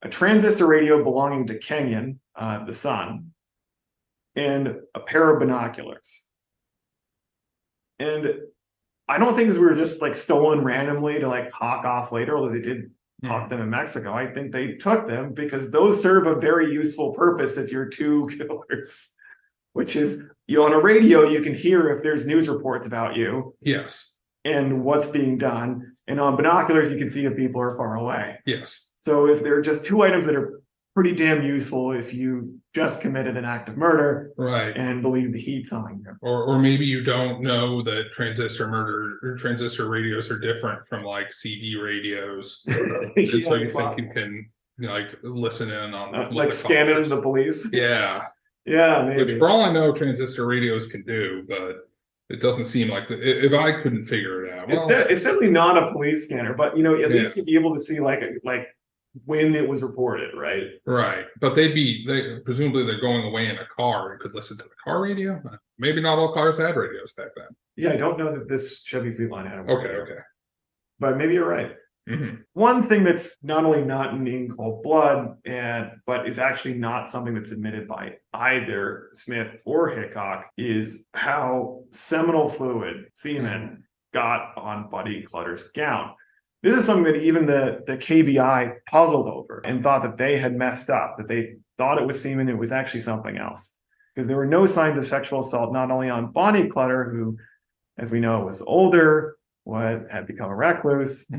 A transistor radio belonging to Kenyon, the son, and a pair of binoculars. And I don't think these were just like stolen randomly to like hawk off later, although they did hawk them in Mexico. I think they took them because those serve a very useful purpose if you're 2 killers, which is on a radio, you can hear if there's news reports about you. Yes. And what's being done. And on binoculars, you can see if people are far away. Yes. So if they're just 2 items that are pretty damn useful if you just committed an act of murder, right, and believe the heat's on you. Or maybe you don't know that transistor radios are different from like CD radios. So you think you can like listen in on what like the scanning calls are. the police. Yeah. Yeah, maybe. Which, for all I know, transistor radios can do, but it doesn't seem like if I couldn't figure it out. Well, It's definitely not a police scanner, but at least Yeah. you'd be able to see like when it was reported, right? Right, but they presumably they're going away in a car and could listen to the car radio. Maybe not all cars had radios back then. Yeah, I don't know that this Chevy Fleetline had a radio, Okay. but maybe you're right. hmm One thing that's not only not in cold blood, but is actually not something that's admitted by either Smith or Hickok, is how seminal fluid, semen, got on Buddy Clutter's gown. This is something that even the KBI puzzled over and thought that they had messed up, that they thought it was semen, it was actually something else. Because there were no signs of sexual assault, not only on Bonnie Clutter, who, as we know, was older, had become a recluse,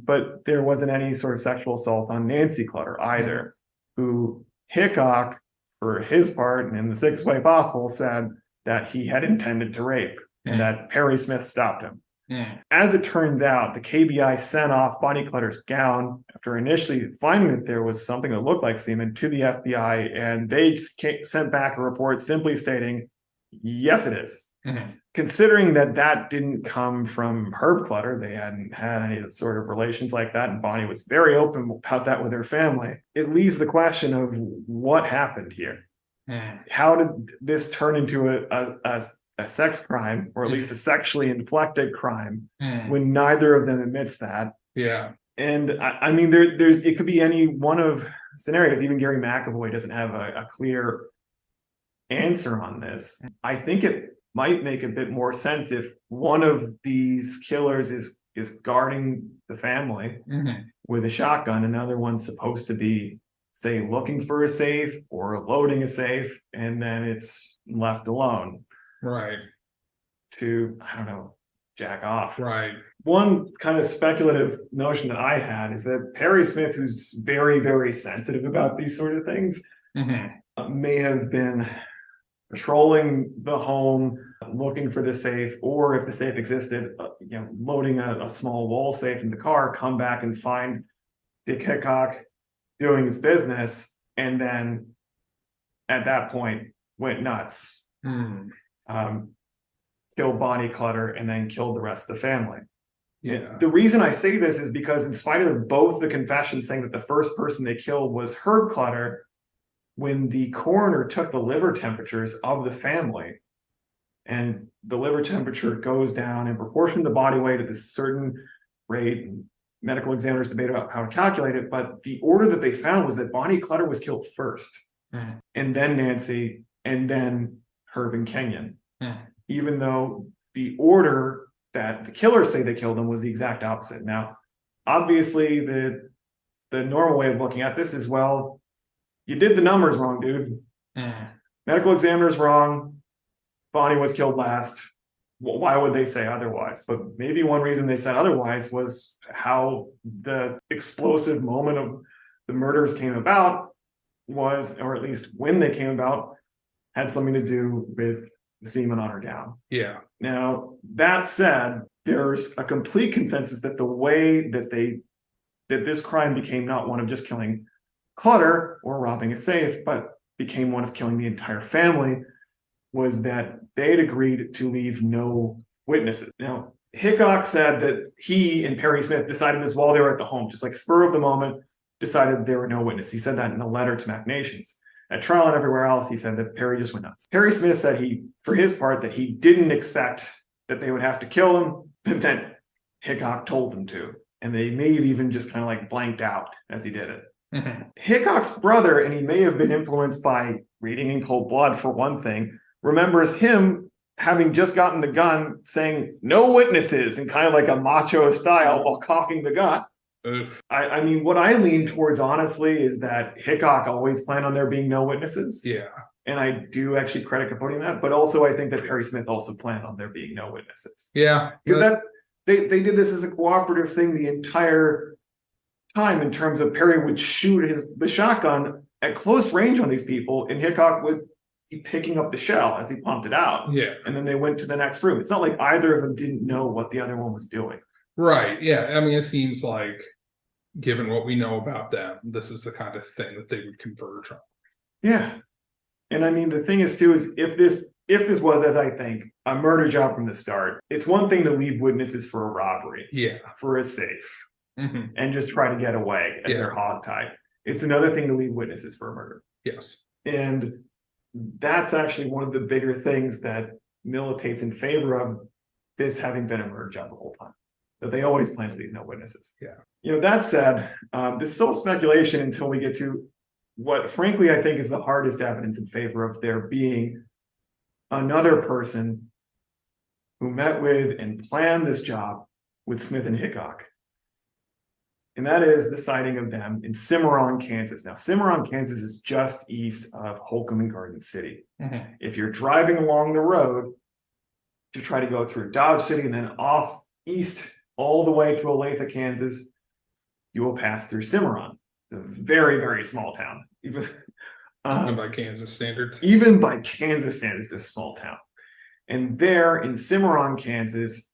but there wasn't any sort of sexual assault on Nancy Clutter either, who Hickok, for his part, and in the sickest way possible, said that he had intended to rape and that Perry Smith stopped him. As it turns out, the KBI sent off Bonnie Clutter's gown after initially finding that there was something that looked like semen to the FBI, and they sent back a report simply stating, yes, it is. Considering that didn't come from Herb Clutter, they hadn't had any sort of relations like that, and Bonnie was very open about that with her family. It leaves the question of what happened here. How did this turn into a sex crime, or at least a sexually inflected crime, when neither of them admits that? Yeah. And I mean, it could be any one of scenarios. Even Gary McAvoy doesn't have a clear answer on this. I think it might make a bit more sense if one of these killers is guarding the family with a shotgun, another one's supposed to be, say, looking for a safe or loading a safe, and then it's left alone. Right. To, I don't know, jack off. Right. One kind of speculative notion that I had is that Perry Smith, who's very, very sensitive about these sort of things, may have been patrolling the home, looking for the safe, or if the safe existed, loading a small wall safe in the car, come back and find Dick Hickok doing his business, and then at that point went nuts. Killed Bonnie Clutter and then killed the rest of the family. Yeah. The reason I say this is because, in spite of both the confessions saying that the first person they killed was Herb Clutter, when the coroner took the liver temperatures of the family, and the liver temperature goes down in proportion to the body weight at this certain rate, and medical examiners debate about how to calculate it, but the order that they found was that Bonnie Clutter was killed first, and then Nancy, and then Herb and Kenyon. Even though the order that the killers say they killed them was the exact opposite. Now, obviously, the normal way of looking at this is, well, you did the numbers wrong, dude. Medical examiner's wrong. Bonnie was killed last. Well, why would they say otherwise? But maybe one reason they said otherwise was how the explosive moment of the murders came about was, or at least when they came about, had something to do with the semen on her gown. Yeah. Now, that said, there's a complete consensus that the way that this crime became not one of just killing Clutter or robbing a safe, but became one of killing the entire family, was that they had agreed to leave no witnesses. Now, Hickok said that he and Perry Smith decided this while they were at the home, just like spur of the moment, decided there were no witnesses. He said that in a letter to MacNations. At trial and everywhere else, he said that Perry just went nuts. Perry Smith said for his part, that he didn't expect that they would have to kill him, but that Hickok told them to. And they may have even just kind of like blanked out as he did it. Hickok's brother, and he may have been influenced by reading In Cold Blood for one thing, remembers him having just gotten the gun, saying no witnesses in kind of like a macho style while cocking the gun. I mean, what I lean towards, honestly, is that Hickok always planned on there being no witnesses. Yeah. And I do actually credit putting that, but also I think that Perry Smith also planned on there being no witnesses. Yeah. Because they did this as a cooperative thing the entire time, in terms of Perry would shoot the shotgun at close range on these people, and Hickok would be picking up the shell as he pumped it out. Yeah. And then they went to the next room. It's not like either of them didn't know what the other one was doing. Right. Yeah. I mean, it seems like given what we know about them, this is the kind of thing that they would converge on. Yeah. And I mean, the thing is too, is if this was, as I think, a murder job from the start, it's one thing to leave witnesses for a robbery, Yeah. for a safe, Mm-hmm. and just try to get away as they're hogtied. It's another thing to leave witnesses for a murder. Yes. And that's actually one of the bigger things that militates in favor of this having been a murder job the whole time. That they always plan to leave no witnesses. Yeah. You know, that said, this is all speculation until we get to what, frankly, I think is the hardest evidence in favor of there being another person who met with and planned this job with Smith and Hickok. And that is the sighting of them in Cimarron, Kansas. Now, Cimarron, Kansas is just east of Holcomb and Garden City. Mm-hmm. If you're driving along the road to try to go through Dodge City and then off east all the way to Olathe, Kansas, you will pass through Cimarron, a very, very small town. Even by Kansas standards. Even by Kansas standards, it's a small town. And there in Cimarron, Kansas,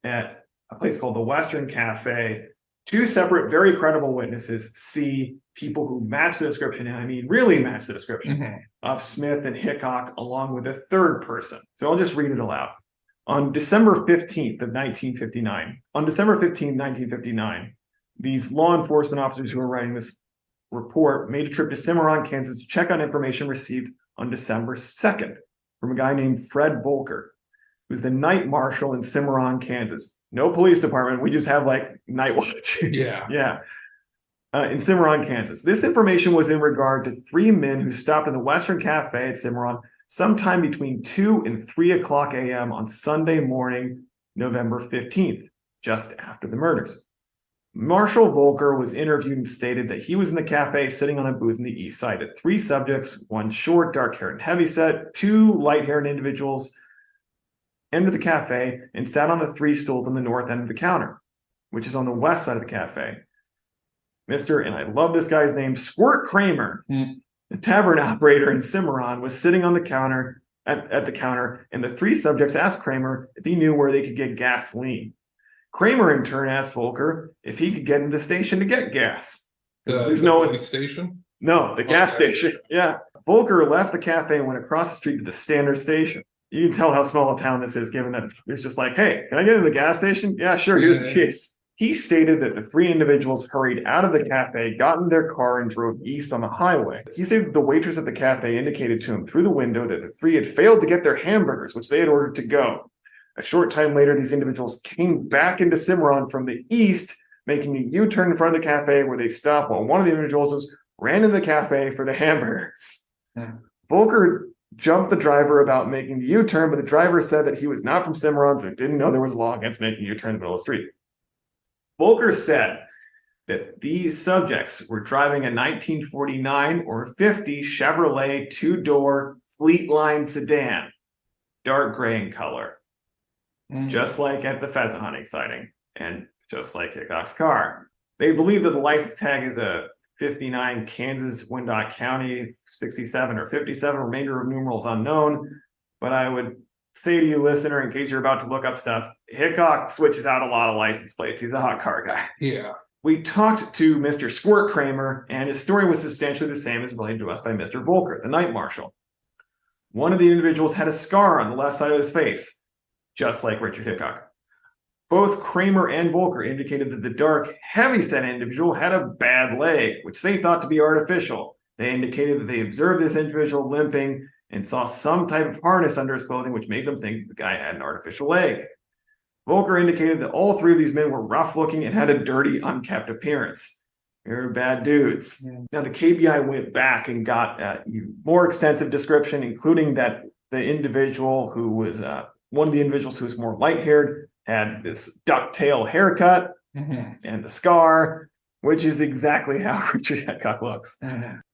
at a place called the Western Cafe, two separate, very credible witnesses see people who match the description, and I mean really match the description, of Smith and Hickok, along with a third person. So I'll just read it aloud. On December 15th of 1959, these law enforcement officers who are writing this report made a trip to Cimarron, Kansas to check on information received on December 2nd from a guy named Fred Volker, who's the night marshal in Cimarron, Kansas. No police department. We just have like night watch. Yeah. Yeah. In Cimarron, Kansas. This information was in regard to three men who stopped in the Western Cafe at Cimarron sometime between 2 and 3 o'clock a.m. on Sunday morning, November 15th, just after the murders. Marshal Volker was interviewed and stated that he was in the cafe sitting on a booth in the east side. The three subjects, one short, dark-haired and heavyset, two light-haired individuals, entered the cafe and sat on the three stools on the north end of the counter, which is on the west side of the cafe. And I love this guy's name, Squirt Kramer, the tavern operator in Cimarron, was sitting on the counter at the counter, and the three subjects asked Kramer if he knew where they could get gasoline. Kramer in turn asked Volker if he could get into the station to get gas. There's no police station? No, the gas station. Yeah. Volker left the cafe and went across the street to the Standard Station. You can tell how small a town this is, given that it's just like, hey, can I get into the gas station? Yeah, sure. Here's the keys. He stated that the three individuals hurried out of the cafe, got in their car, and drove east on the highway. He said that the waitress at the cafe indicated to him through the window that the three had failed to get their hamburgers, which they had ordered to go. A short time later, these individuals came back into Cimarron from the east, making a U-turn in front of the cafe where they stopped while one of the individuals ran into the cafe for the hamburgers. Volker jumped the driver about making the U-turn, but the driver said that he was not from Cimarron, so didn't know there was a law against making a U-turn in the middle of the street. Volker said that these subjects were driving a 1949 or 50 Chevrolet two-door Fleetline sedan, dark gray in color. Just like at the pheasant hunting sighting, and just like Hickok's car. They believe that the license tag is a 59 Kansas, Wyandotte County, 67 or 57, remainder of numerals unknown. But I would say to you, listener, in case you're about to look up stuff, Hickok switches out a lot of license plates. He's a hot car guy. Yeah. We talked to Mr. Squirt Kramer, and his story was substantially the same as related to us by Mr. Volker, the night marshal. One of the individuals had a scar on the left side of his face, just like Richard Hickok. Both Kramer and Volker indicated that the dark, heavy-set individual had a bad leg, which they thought to be artificial. They indicated that they observed this individual limping and saw some type of harness under his clothing, which made them think the guy had an artificial leg. Volker indicated that all three of these men were rough-looking and had a dirty, unkempt appearance. They were bad dudes. Yeah. Now, the KBI went back and got a more extensive description, including that the individual who was one of the individuals who was more light-haired had this ducktail haircut and the scar, which is exactly how Richard Hickok looks.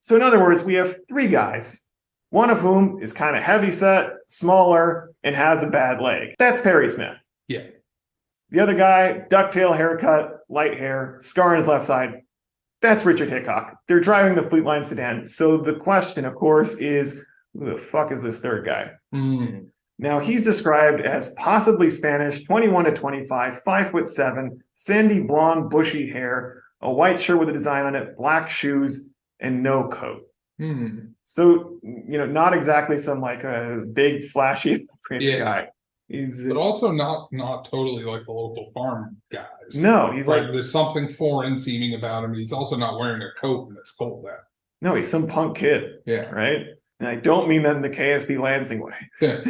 So in other words, we have three guys, one of whom is kind of heavy-set, smaller, and has a bad leg. That's Perry Smith. Yeah. The other guy, ducktail haircut, light hair, scar on his left side. That's Richard Hickok. They're driving the Fleetline sedan. So the question, of course, is who the fuck is this third guy? Now, he's described as possibly Spanish, 21 to 25, 5'7", sandy blonde, bushy hair, a white shirt with a design on it, black shoes, and no coat. So, not exactly some like a big flashy guy. He's but also not totally like the local farm guys. No, he's right? like There's something foreign seeming about him. He's also not wearing a coat when it's cold out. No, he's some punk kid. Yeah. Right. And I don't mean that in the KSP Lansing way. Yeah.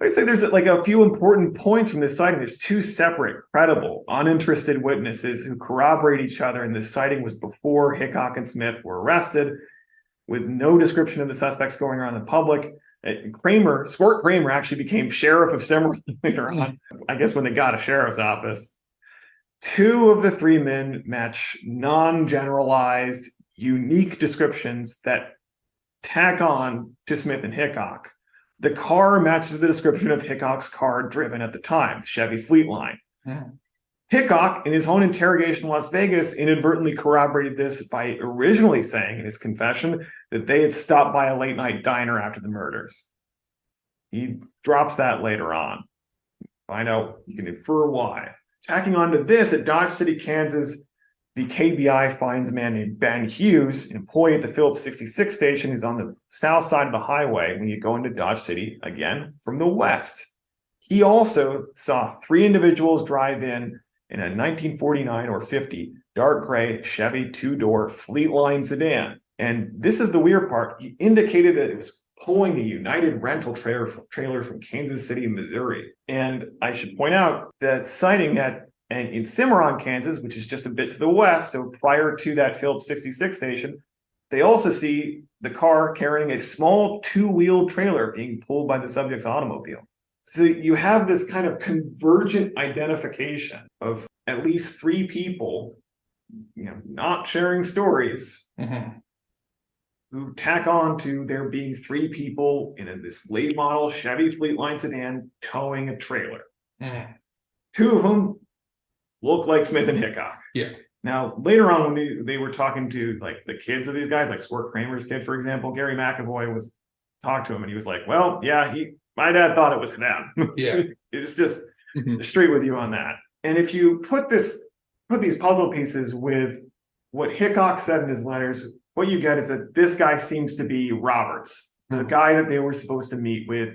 I'd say there's like a few important points from this sighting. There's two separate, credible, uninterested witnesses who corroborate each other, and this sighting was before Hickok and Smith were arrested, with no description of the suspects going around the public. Squirt Kramer actually became sheriff of Cimarron later on, I guess when they got a sheriff's office. Two of the three men match non-generalized, unique descriptions that tack on to Smith and Hickok. The car matches the description of Hickok's car driven at the time, the Chevy Fleetline. Hickok, in his own interrogation in Las Vegas, inadvertently corroborated this by originally saying in his confession that they had stopped by a late-night diner after the murders. He drops that later on. Find out, you can infer why. Tacking onto this, at Dodge City, Kansas, the KBI finds a man named Ben Hughes, an employee at the Phillips 66 station, who's on the south side of the highway when you go into Dodge City, again, from the west. He also saw three individuals drive in a 1949 or 50 dark gray Chevy two-door Fleetline sedan. And this is the weird part. He indicated that it was pulling a United rental trailer from Kansas City, Missouri. And I should point out that sighting in Cimarron, Kansas, which is just a bit to the west, so prior to that Phillips 66 station, they also see the car carrying a small two-wheeled trailer being pulled by the subject's automobile. So you have this kind of convergent identification of at least three people, not sharing stories, who tack on to there being three people in this late model Chevy Fleetline sedan towing a trailer. Two of them look like Smith and Hickok. Yeah. Now, later on, when they were talking to like the kids of these guys, like Squirt Kramer's kid, for example, Gary McAvoy was talked to him, and he was like, "Well, yeah, my dad thought it was them." Yeah. It's just straight with you on that. And if you put these puzzle pieces with what Hickok said in his letters, what you get is that this guy seems to be Roberts, the guy that they were supposed to meet with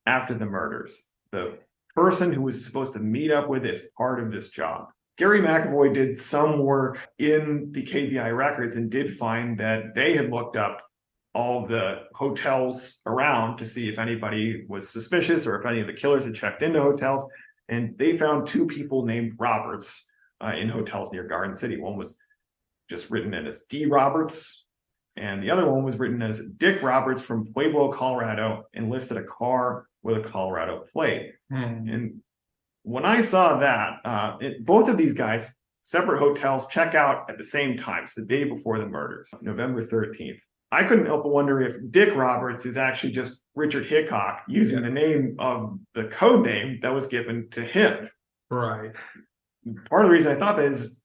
after the murders, the person who was supposed to meet up with as part of this job. Gary McAvoy did some work in the KBI records and did find that they had looked up all the hotels around to see if anybody was suspicious or if any of the killers had checked into hotels. And they found two people named Roberts in hotels near Garden City. One was just written in as D. Roberts, and the other one was written as Dick Roberts from Pueblo, Colorado, and listed a car with a Colorado plate. And when I saw that, both of these guys, separate hotels, check out at the same time. It's the day before the murders, November 13th. I couldn't help but wonder if Dick Roberts is actually just Richard Hickok using the name of the code name that was given to him. Right. Part of the reason I thought that is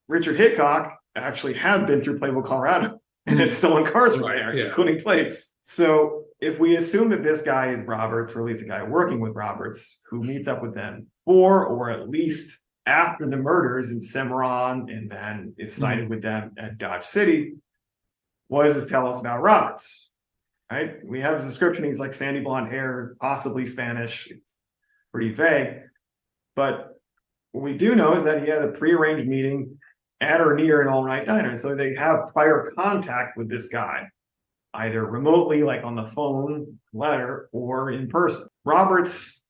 Richard Hickok actually had been through Pueblo, Colorado, and had stolen cars from there, including plates. So if we assume that this guy is Roberts, or at least a guy working with Roberts, who meets up with them before or at least after the murders in Cimarron, and then is sighted with them at Dodge City, what does this tell us about Roberts? Right? We have his description. He's like sandy blonde hair, possibly Spanish. It's pretty vague. But what we do know is that he had a prearranged meeting at or near an all-night diner. So they have prior contact with this guy, either remotely, like on the phone, letter, or in person. Roberts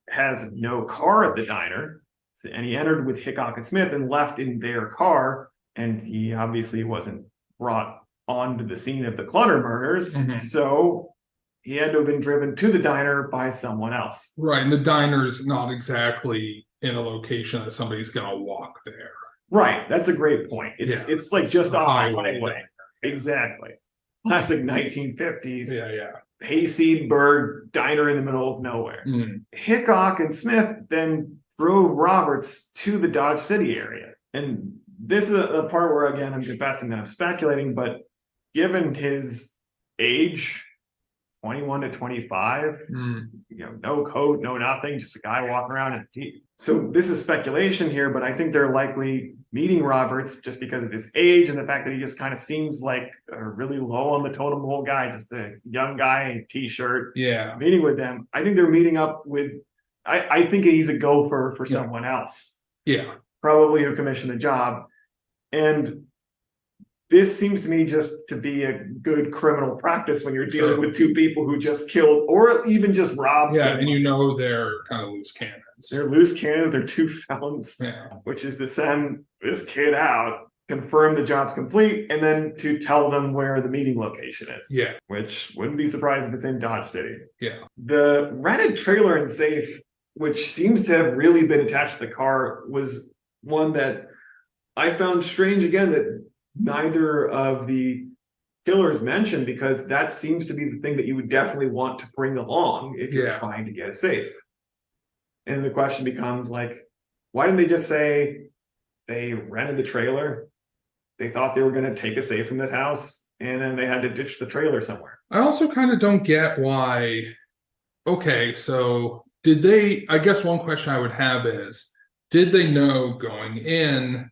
has no car at the diner, and he entered with Hickok and Smith and left in their car, and he obviously wasn't brought onto the scene of the Clutter murders, so he had to have been driven to the diner by someone else. Right, and the diner's not exactly in a location that somebody's going to walk there. Right, that's a great point. It's like just off the highway. Exactly. Classic 1950s. Yeah. Hayseed bird diner in the middle of nowhere. Hickok and Smith then drove Roberts to the Dodge City area. And this is a part where, again, I'm confessing that I'm speculating, but given his age 21 to 25. Mm. No coat, no nothing, just a guy walking around in a tee. So this is speculation here, but I think they're likely meeting Roberts just because of his age and the fact that he just kind of seems like a really low on the totem pole guy, just a young guy in a t-shirt. Yeah. Meeting with them. I think they're meeting up with, I think he's a gopher for someone else. Yeah. Probably who commissioned the job. And this seems to me just to be a good criminal practice when you're dealing with two people who just killed or even just robbed someone. And they're kind of loose cannons. They're loose cannons, they're two felons, which is to send this kid out, confirm the job's complete, and then to tell them where the meeting location is. Yeah. Which wouldn't be surprised if it's in Dodge City. Yeah. The rented trailer and safe, which seems to have really been attached to the car, was one that I found strange again that neither of the killers mentioned, because that seems to be the thing that you would definitely want to bring along if you're trying to get a safe. And the question becomes like, why didn't they just say they rented the trailer? They thought they were going to take a safe from this house, and then they had to ditch the trailer somewhere. I also kind of don't get why. Okay, so did they, I guess one question I would have is, did they know going in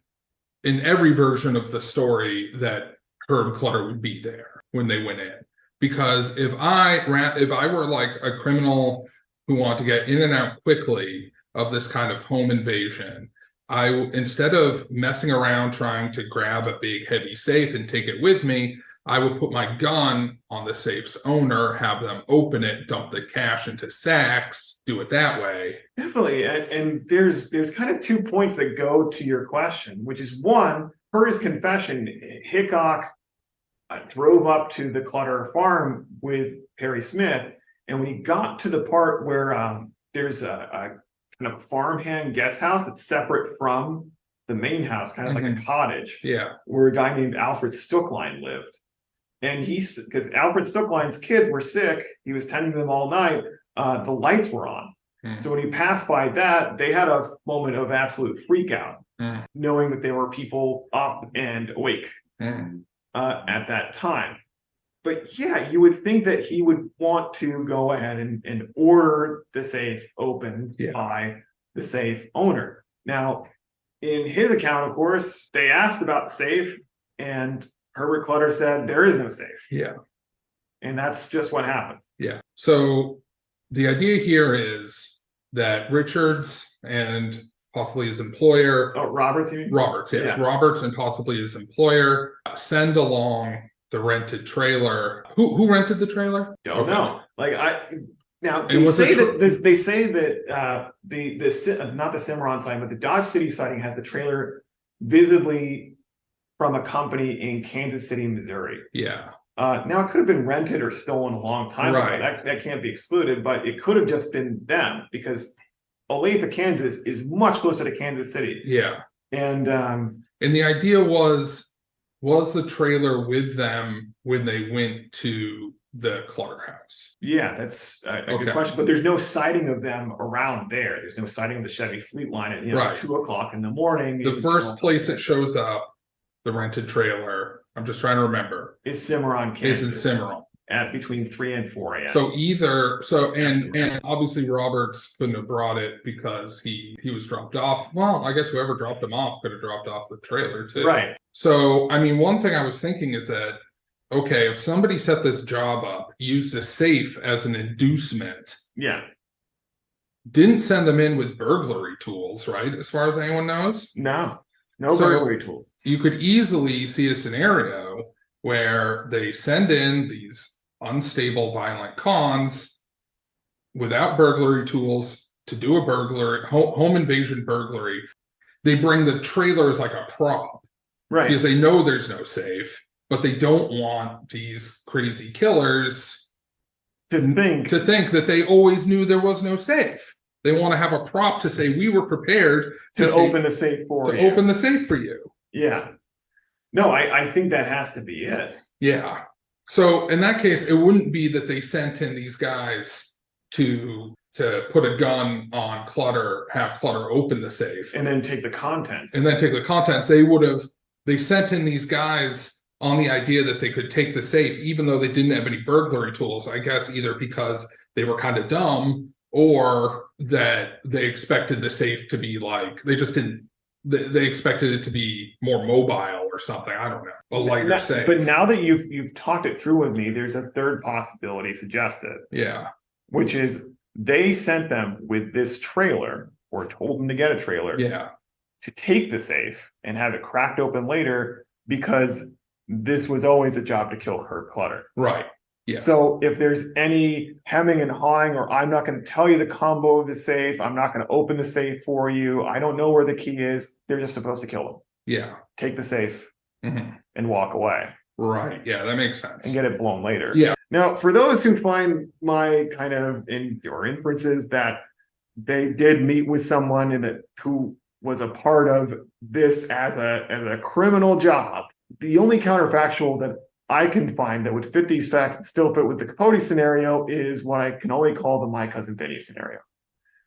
every version of the story that Herb Clutter would be there when they went in? Because if I were like a criminal who wanted to get in and out quickly of this kind of home invasion, instead of messing around trying to grab a big heavy safe and take it with me, I would put my gun on the safe's owner, have them open it, dump the cash into sacks, do it that way. Definitely. And there's kind of 2 points that go to your question, which is one, per his confession, Hickok drove up to the Clutter farm with Perry Smith. And when he got to the part where there's a kind of farmhand guest house that's separate from the main house, kind of like a cottage, where a guy named Alfred Stookline lived. And because Alfred Stookline's kids were sick, he was tending them all night, the lights were on. So when he passed by that, they had a moment of absolute freak out, knowing that there were people up and awake at that time. But yeah, you would think that he would want to go ahead and order the safe opened by the safe owner. Now, in his account, of course, they asked about the safe, and Herbert Clutter said there is no safe. Yeah. And that's just what happened. Yeah. So the idea here is that Richards and possibly his employer. Oh, Roberts, you mean? Roberts, yes. Yeah. Roberts and possibly his employer send along the rented trailer. Who rented the trailer? Don't know. They say that the not the Cimarron sign, but the Dodge City sighting has the trailer visibly from a company in Kansas City, Missouri. Yeah. Now it could have been rented or stolen a long time ago. That can't be excluded, but it could have just been them, because Olathe, Kansas is much closer to Kansas City. Yeah. And the idea was the trailer with them when they went to the Clutter house? Yeah, that's a good question. But there's no sighting of them around there. There's no sighting of the Chevy Fleet Line at 2 o'clock in the morning. The first place it shows up, the rented trailer, I'm just trying to remember, is Cimarron, Kansas. Is in Cimarron. At between 3 and 4 a.m. And obviously Roberts couldn't have brought it because he was dropped off. Well, I guess whoever dropped him off could have dropped off the trailer too. Right. So, I mean, one thing I was thinking is that, okay, if somebody set this job up, used a safe as an inducement. Yeah. Didn't send them in with burglary tools, right? As far as anyone knows? No burglary tools. You could easily see a scenario where they send in these unstable, violent cons without burglary tools to do a burglary, home invasion burglary. They bring the trailer as like a prop. Right. Because they know there's no safe, but they don't want these crazy killers to think that they always knew there was no safe. They want to have a prop to say we were prepared to open the safe for you. Open the safe for you. Yeah. No, I think that has to be it. Yeah. So in that case, it wouldn't be that they sent in these guys to put a gun on Clutter, have Clutter open the safe. And then take the contents. They sent in these guys on the idea that they could take the safe, even though they didn't have any burglary tools, I guess either because they were kind of dumb or that they expected the safe to be like, they just didn't, they expected it to be more mobile or something. I don't know. A lighter safe. But now that you've talked it through with me, there's a third possibility suggested. Yeah. Which is they sent them with this trailer or told them to get a trailer. Yeah. To take the safe and have it cracked open later because this was always a job to kill Clutter. Right. Yeah. So if there's any hemming and hawing, or I'm not going to tell you the combo of the safe, I'm not going to open the safe for you, I don't know where the key is, they're just supposed to kill them. Yeah. Take the safe and walk away. Right. Yeah, that makes sense. And get it blown later. Yeah. Now, for those who find my kind of inferences that they did meet with someone who was a part of this as a criminal job, the only counterfactual that I can find that would fit these facts and still fit with the Capote scenario is what I can only call the My Cousin Vinny scenario,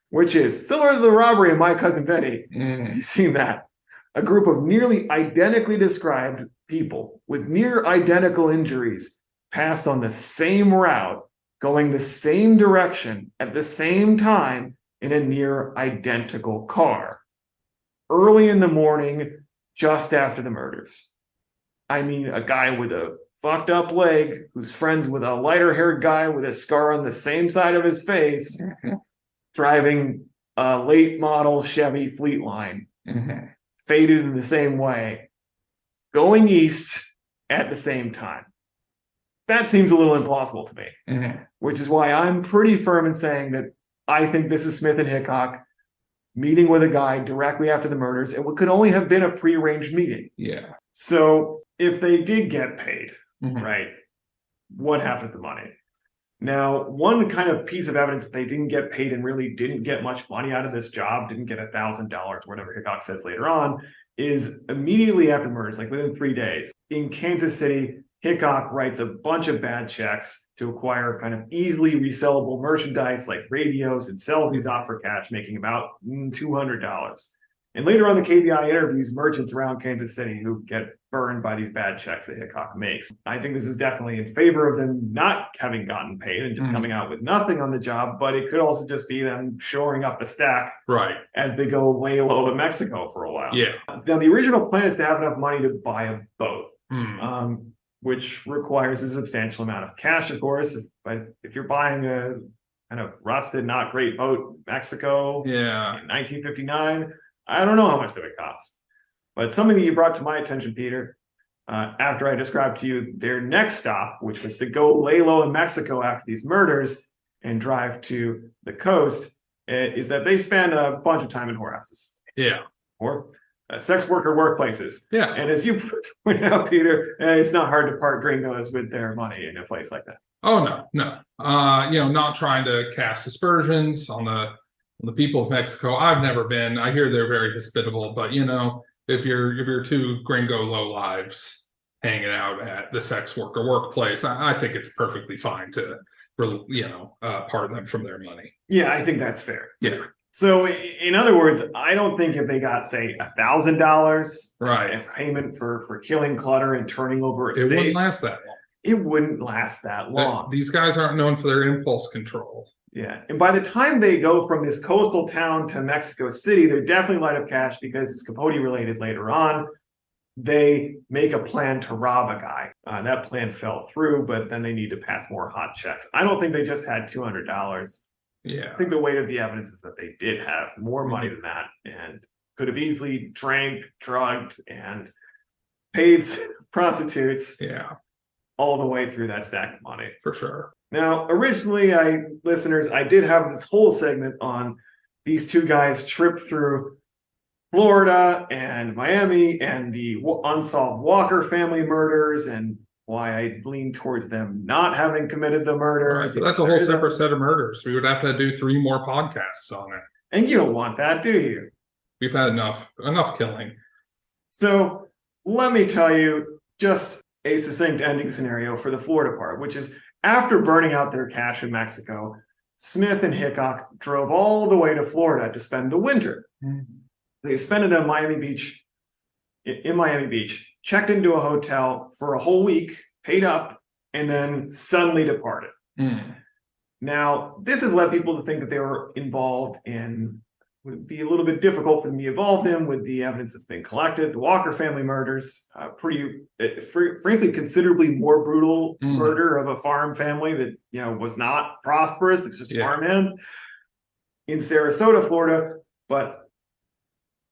which is similar to the robbery of My Cousin Vinny. You've seen that. A group of nearly identically described people with near identical injuries passed on the same route, going the same direction at the same time in a near identical car. Early in the morning, just after the murders. I mean, a guy with a fucked up leg who's friends with a lighter haired guy with a scar on the same side of his face, driving a late model Chevy Fleetline, faded in the same way, going east at the same time. That seems a little implausible to me, which is why I'm pretty firm in saying that I think this is Smith and Hickok meeting with a guy directly after the murders, and what could only have been a prearranged meeting. Yeah. So if they did get paid, right, what happened to the money? Now, one kind of piece of evidence that they didn't get paid and really didn't get much money out of this job, didn't get $1,000, whatever Hickok says later on, is immediately after the murders, like within 3 days, in Kansas City, Hickok writes a bunch of bad checks to acquire kind of easily resellable merchandise like radios and sells these out for cash, making about $200. And later on, the KBI interviews merchants around Kansas City who get burned by these bad checks that Hickok makes. I think this is definitely in favor of them not having gotten paid and just coming out with nothing on the job, but it could also just be them shoring up the stack as they go lay low in Mexico for a while. Yeah. Now, the original plan is to have enough money to buy a boat, which requires a substantial amount of cash, of course. But if you're buying a kind of rusted, not great boat in Mexico in 1959, I don't know how much that would cost. But something that you brought to my attention, Peter, after I described to you their next stop, which was to go lay low in Mexico after these murders and drive to the coast, is that they spend a bunch of time in whorehouses. Yeah. Or sex worker workplaces. Yeah. And as you pointed out, Peter, it's not hard to part gringos with their money in a place like that. Oh, no. Not trying to cast aspersions on the people of Mexico. I've never been. I hear they're very hospitable, but if you're two gringo lowlives hanging out at the sex worker workplace, I think it's perfectly fine to part them from their money. Yeah, I think that's fair. Yeah. So in other words, I don't think if they got, say, $1,000 as payment for killing Clutter and turning over a safe, wouldn't last that long. It wouldn't last that long. These guys aren't known for their impulse control. Yeah. And by the time they go from this coastal town to Mexico City, they're definitely light of cash because it's Capote related later on. They make a plan to rob a guy. That plan fell through, but then they need to pass more hot checks. I don't think they just had $200. Yeah. I think the weight of the evidence is that they did have more money than that and could have easily drank, drugged, and paid prostitutes. Yeah. All the way through that stack of money. For sure. Now, originally, listeners, I did have this whole segment on these two guys' trip through Florida and Miami and the unsolved Walker family murders and why I lean towards them not having committed the murders. Right, so that's a whole separate set of murders. We would have to do 3 more podcasts on it. And you don't want that, do you? We've had enough killing. So let me tell you just a succinct ending scenario for the Florida part, which is after burning out their cash in Mexico, Smith and Hickok drove all the way to Florida to spend the winter. They spent it on Miami Beach in Miami Beach, checked into a hotel for a whole week, paid up, and then suddenly departed. Now, this has led people to think that they were involved in, would be a little bit difficult for them to be involved in with the evidence that's been collected. The Walker family murders, frankly, considerably more brutal murder of a farm family that, was not prosperous. It's just farmhand in Sarasota, Florida. But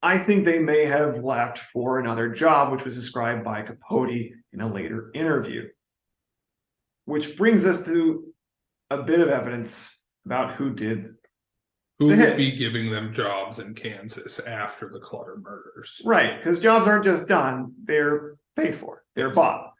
I think they may have left for another job, which was described by Capote in a later interview. Which brings us to a bit of evidence about who did Who the would hit. be giving them jobs in Kansas after the Clutter murders? Right, because jobs aren't just done, they're paid for, they're bought.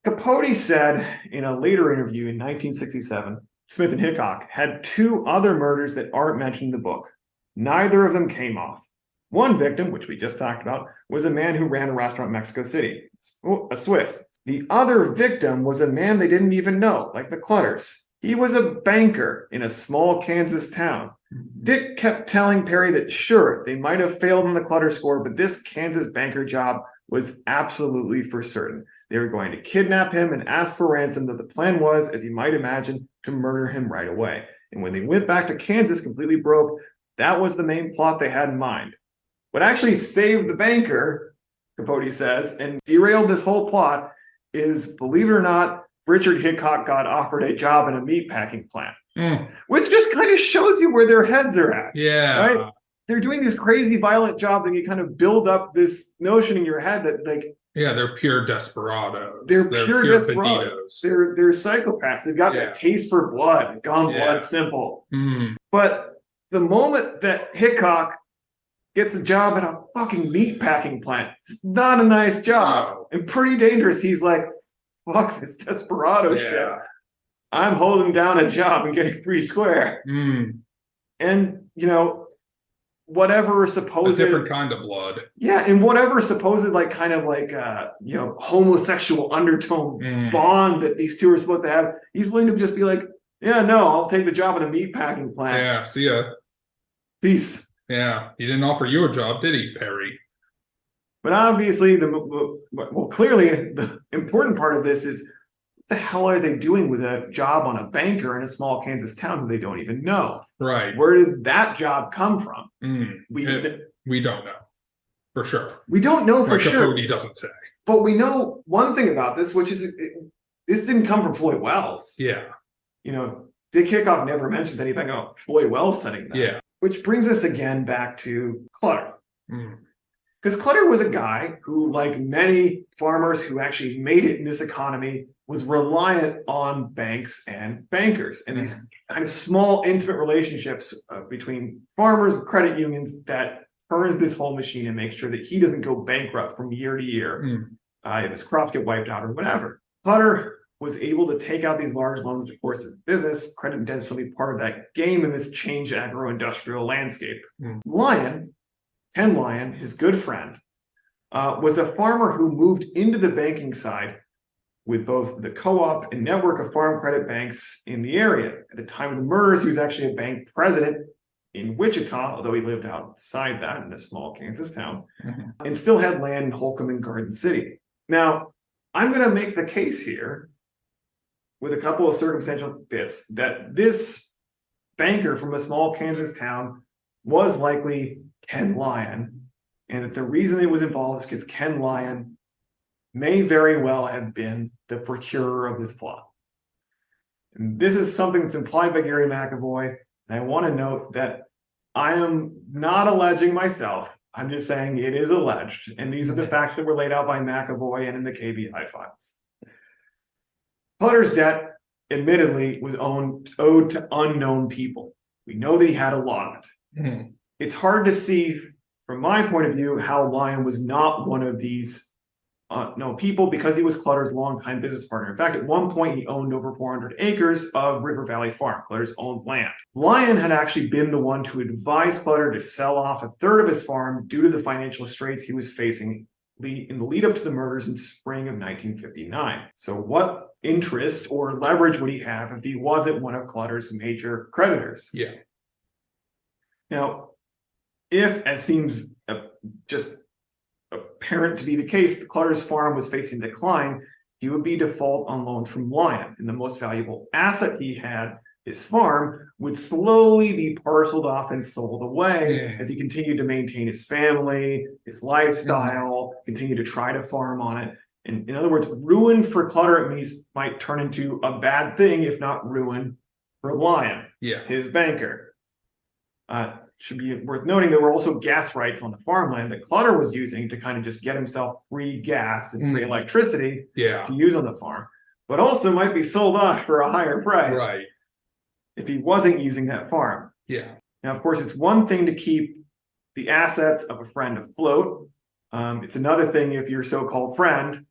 Capote said in a later interview in 1967, Smith and Hickok had 2 other murders that aren't mentioned in the book. Neither of them came off. One victim, which we just talked about, was a man who ran a restaurant in Mexico City, a Swiss. The other victim was a man they didn't even know, like the Clutters. He was a banker in a small Kansas town. Dick kept telling Perry that sure, they might have failed on the Clutter score, but this Kansas banker job was absolutely for certain. They were going to kidnap him and ask for ransom, though the plan was, as you might imagine, to murder him right away. And when they went back to Kansas completely broke, that was the main plot they had in mind. What actually saved the banker, Capote says, and derailed this whole plot is, believe it or not, Richard Hickok got offered a job in a meatpacking plant, which just kind of shows you where their heads are at. Yeah. Right? They're doing these crazy violent jobs, and you kind of build up this notion in your head that, like, yeah, they're pure desperados. They're pure desperados. banditos. They're psychopaths. They've got that taste for blood, gone blood simple. But the moment that Hickok gets a job at a fucking meatpacking plant, it's not a nice job and pretty dangerous. He's like, fuck this desperado shit. I'm holding down a job and getting 3 square. And, whatever supposed a different kind of blood. Yeah, and whatever supposed homosexual undertone bond that these 2 are supposed to have, he's willing to just be like, yeah, no, I'll take the job at a meatpacking plant. Yeah, see ya. Peace. Yeah, he didn't offer you a job, did he, Perry? But obviously, clearly the important part of this is, what the hell are they doing with a job on a banker in a small Kansas town who they don't even know? Right. Where did that job come from? We don't know for sure. We don't know for sure. Capote doesn't say. But we know one thing about this, which is this didn't come from Floyd Wells. Yeah. Dick Hickok never mentions anything about Floyd Wells setting that. Yeah. Which brings us again back to Clutter. Because Clutter was a guy who, like many farmers who actually made it in this economy, was reliant on banks and bankers and these kind of small, intimate relationships between farmers and credit unions that turns this whole machine and makes sure that he doesn't go bankrupt from year to year if his crops get wiped out or whatever. Clutter was able to take out these large loans to force his business. Credit and debt is simply part of that game in this changed agro-industrial landscape. Ken Lyon, his good friend, was a farmer who moved into the banking side with both the co-op and network of farm credit banks in the area. At the time of the murders, he was actually a bank president in Wichita, although he lived outside that in a small Kansas town, and still had land in Holcomb and Garden City. Now, I'm going to make the case here with a couple of circumstantial bits that this banker from a small Kansas town was likely Ken Lyon, and that the reason it was involved is because Ken Lyon may very well have been the procurer of this plot. And this is something that's implied by Gary McAvoy, and I want to note that I am not alleging myself. I'm just saying it is alleged, and these are the facts that were laid out by McAvoy and in the KBI files. Clutter's debt, admittedly, was owed to unknown people. We know that he had a lot of it. It's hard to see, from my point of view, how Lyon was not one of these people, because he was Clutter's longtime business partner. In fact, at one point, he owned over 400 acres of River Valley Farm, Clutter's owned land. Lyon had actually been the one to advise Clutter to sell off a third of his farm due to the financial straits he was facing in the lead up to the murders in spring of 1959. So what interest or leverage would he have if he wasn't one of Clutter's major creditors? Yeah. Now, if, as seems just a apparent to be the case, the Clutter's farm was facing decline. He would be default on loans from Lyon, and the most valuable asset he had, his farm, would slowly be parceled off and sold away as he continued to maintain his family, his lifestyle, continue to try to farm on it. And in other words, ruin for Clutter might turn into a bad thing, if not ruin for Lyon, his banker. Should be worth noting there were also gas rights on the farmland that Clutter was using to kind of just get himself free gas and free electricity to use on the farm, but also might be sold off for a higher price if he wasn't using that farm. Now, of course, it's one thing to keep the assets of a friend afloat. It's another thing if your so-called friend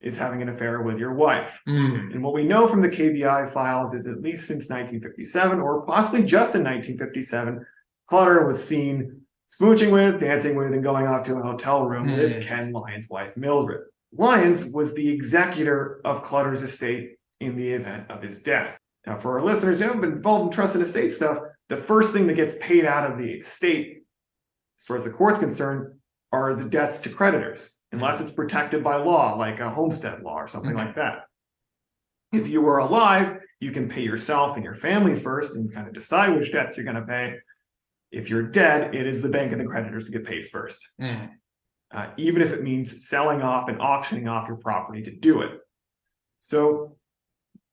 is having an affair with your wife. And what we know from the KBI files is at least since 1957, or possibly just in 1957, Clutter was seen smooching with, dancing with, and going off to a hotel room with Ken Lyons' wife, Mildred. Lyons was the executor of Clutter's estate in the event of his death. Now, for our listeners who haven't been involved in trust and estate stuff, the first thing that gets paid out of the estate, as far as the court's concerned, are the debts to creditors, unless it's protected by law, like a homestead law or something like that. If you were alive, you can pay yourself and your family first and kind of decide which debts you're going to pay. If you're dead, it is the bank and the creditors that get paid first, even if it means selling off and auctioning off your property to do it. So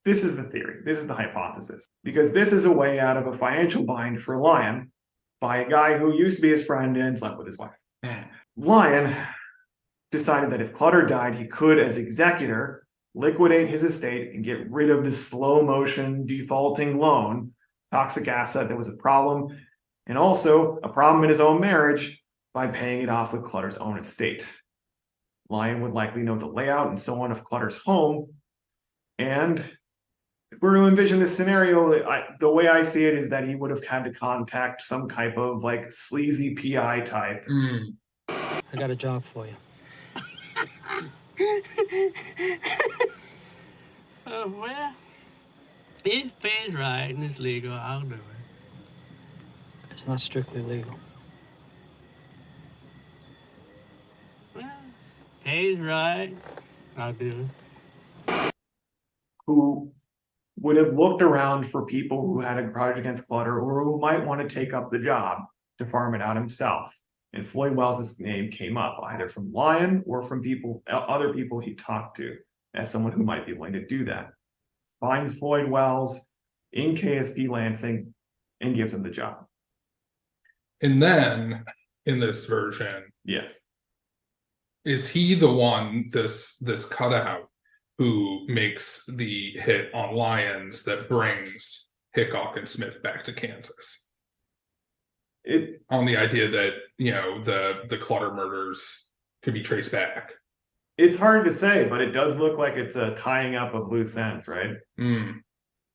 this is the theory. This is the hypothesis, because this is a way out of a financial bind for Lyon by a guy who used to be his friend and slept with his wife. Lyon decided that if Clutter died, he could, as executor, liquidate his estate and get rid of the slow motion defaulting loan, toxic asset that was a problem, and also a problem in his own marriage, by paying it off with Clutter's own estate. Lyon would likely know the layout and so on of Clutter's home. And if we're to envision this scenario, the way I see it is that he would have had to contact some type of like sleazy PI type. I got a job for you. Well, if it pays right and it's legal, I'll do it. It's not strictly legal. Well, pays right, I'll do it. Who would have looked around for people who had a grudge against Clutter or who might want to take up the job to farm it out himself. And Floyd Wells' name came up either from Lyon or from other people he talked to as someone who might be willing to do that. Finds Floyd Wells in KSP Lansing and gives him the job. And then in this version, is he the one, this cutout, who makes the hit on Lyons that brings Hickok and Smith back to Kansas? On the idea that, you know, the Clutter murders could be traced back. It's hard to say, but it does look like it's a tying up of loose ends, right?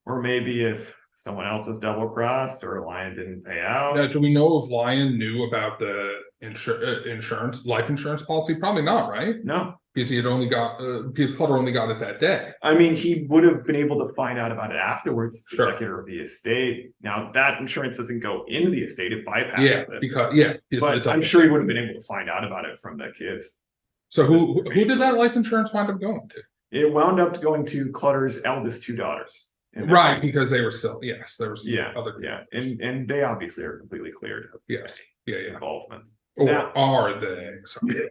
Or maybe if someone else was double-crossed or Lyon didn't pay out. Now, do we know if Lyon knew about the life insurance policy? Probably not, right? No. Because he had only got, because Clutter only got it that day. I mean, he would have been able to find out about it afterwards as the executor of the estate. Now, that insurance doesn't go into the estate, it bypasses it. But I'm sure he would have been able to find out about it from the kids. So who did that life insurance wind up going to? It wound up going to Clutter's eldest two daughters. Right, because they were still, there was other people. And they obviously are completely cleared of involvement. Or are they? Sorry.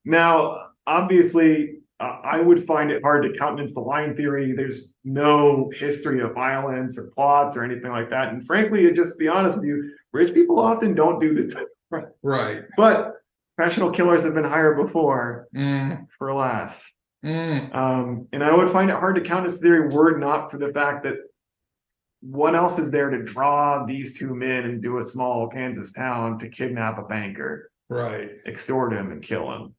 Now, obviously, I would find it hard to countenance the Lyon theory. There's no history of violence or plots or anything like that. And frankly, just to be honest with you, rich people often don't do this type of crime. Right. But professional killers have been hired before for less. And I would find it hard to countenance the theory were it not for the fact that what else is there to draw these two men into a small Kansas town to kidnap a banker? Right. Extort him and kill him.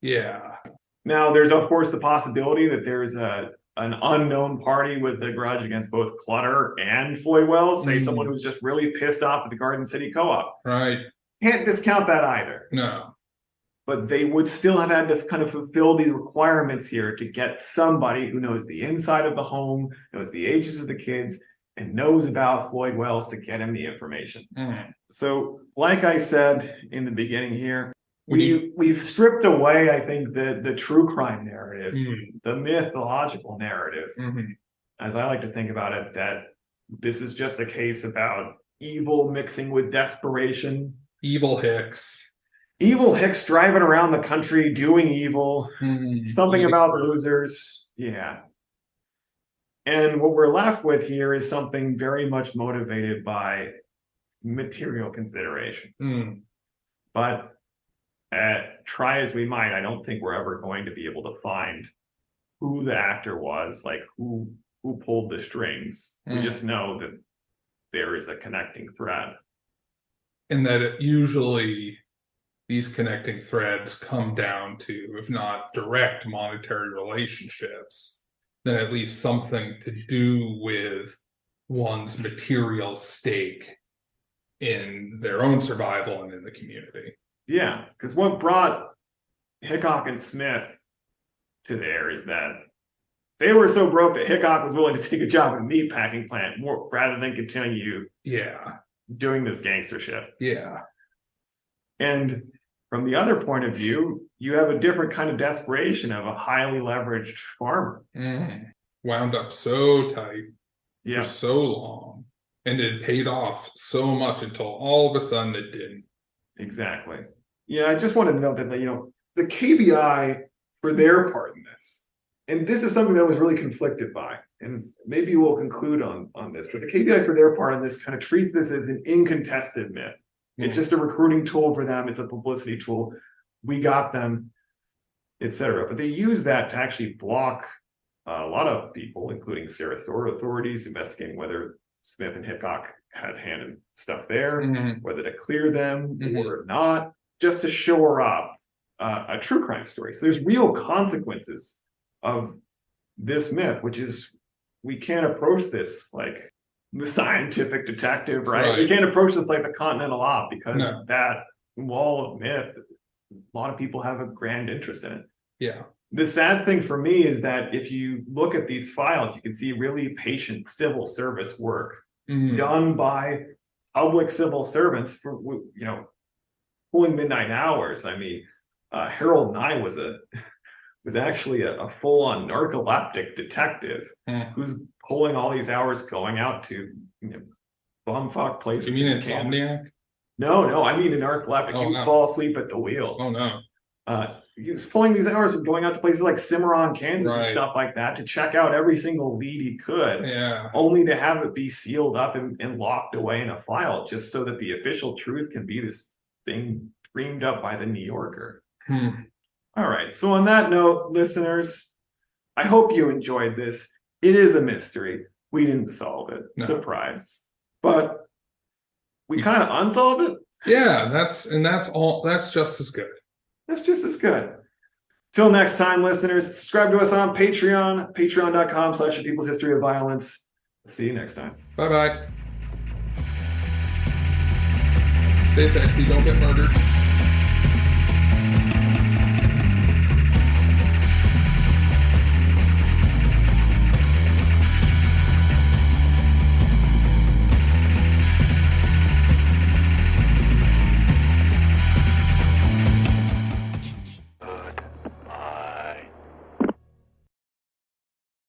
Yeah. Now, there's of course the possibility that there's an unknown party with a grudge against both Clutter and Floyd Wells, say someone who's just really pissed off at the Garden City Co-op. Right. Can't discount that either. No. But they would still have had to kind of fulfill these requirements here to get somebody who knows the inside of the home, knows the ages of the kids, and knows about Floyd Wells to get him the information. So, like I said in the beginning here, we've stripped away, I think, the true crime narrative, the mythological narrative, as I like to think about it, that this is just a case about evil mixing with desperation. Evil Hicks Driving around the country doing evil. Something about losers. Yeah. And what we're left with here is something very much motivated by material considerations. But try as we might, I don't think we're ever going to be able to find who the actor was, like who pulled the strings. We just know that there is a connecting thread. And that usually these connecting threads come down to, if not direct monetary relationships, then at least something to do with one's material stake in their own survival and in the community. Yeah, because what brought Hickok and Smith to there is that they were so broke that Hickok was willing to take a job at a meatpacking plant rather than continue doing this gangster shit. Yeah. And from the other point of view, you have a different kind of desperation of a highly leveraged farmer. Wound up so tight for so long. And it paid off so much until all of a sudden it didn't. Exactly. Yeah, I just want to note that, the KBI for their part in this, and this is something that I was really conflicted by, and maybe we'll conclude on this, but the KBI for their part in this kind of treats this as an incontested myth. It's just a recruiting tool for them. It's a publicity tool. We got them, etc. But they use that to actually block a lot of people, including Sarasota authorities, investigating whether Smith and Hickok had handed stuff there, whether to clear them or not, just to shore up a true crime story. So there's real consequences of this myth, which is we can't approach this like the scientific detective, right? We can't approach this like the Continental Op because that wall of myth, a lot of people have a grand interest in it. Yeah. The sad thing for me is that if you look at these files, you can see really patient civil service work done by public civil servants for, pulling midnight hours. I mean, Harold Nye was actually a full-on narcoleptic detective who's pulling all these hours, going out to bumfuck places. You mean insomniac? No, I mean a narcoleptic. He would fall asleep at the wheel. Oh no. He was pulling these hours and going out to places like Cimarron, Kansas and stuff like that to check out every single lead he could, only to have it be sealed up and locked away in a file just so that the official truth can be this thing dreamed up by the New Yorker. All right. So on that note, listeners, I hope you enjoyed this. It is a mystery. We didn't solve it. No. Surprise. But we kind of unsolved it. Yeah, that's just as good. That's just as good. Till next time, listeners, subscribe to us on Patreon, patreon.com/people's history of violence. See you next time. Bye-bye. Stay sexy, don't get murdered.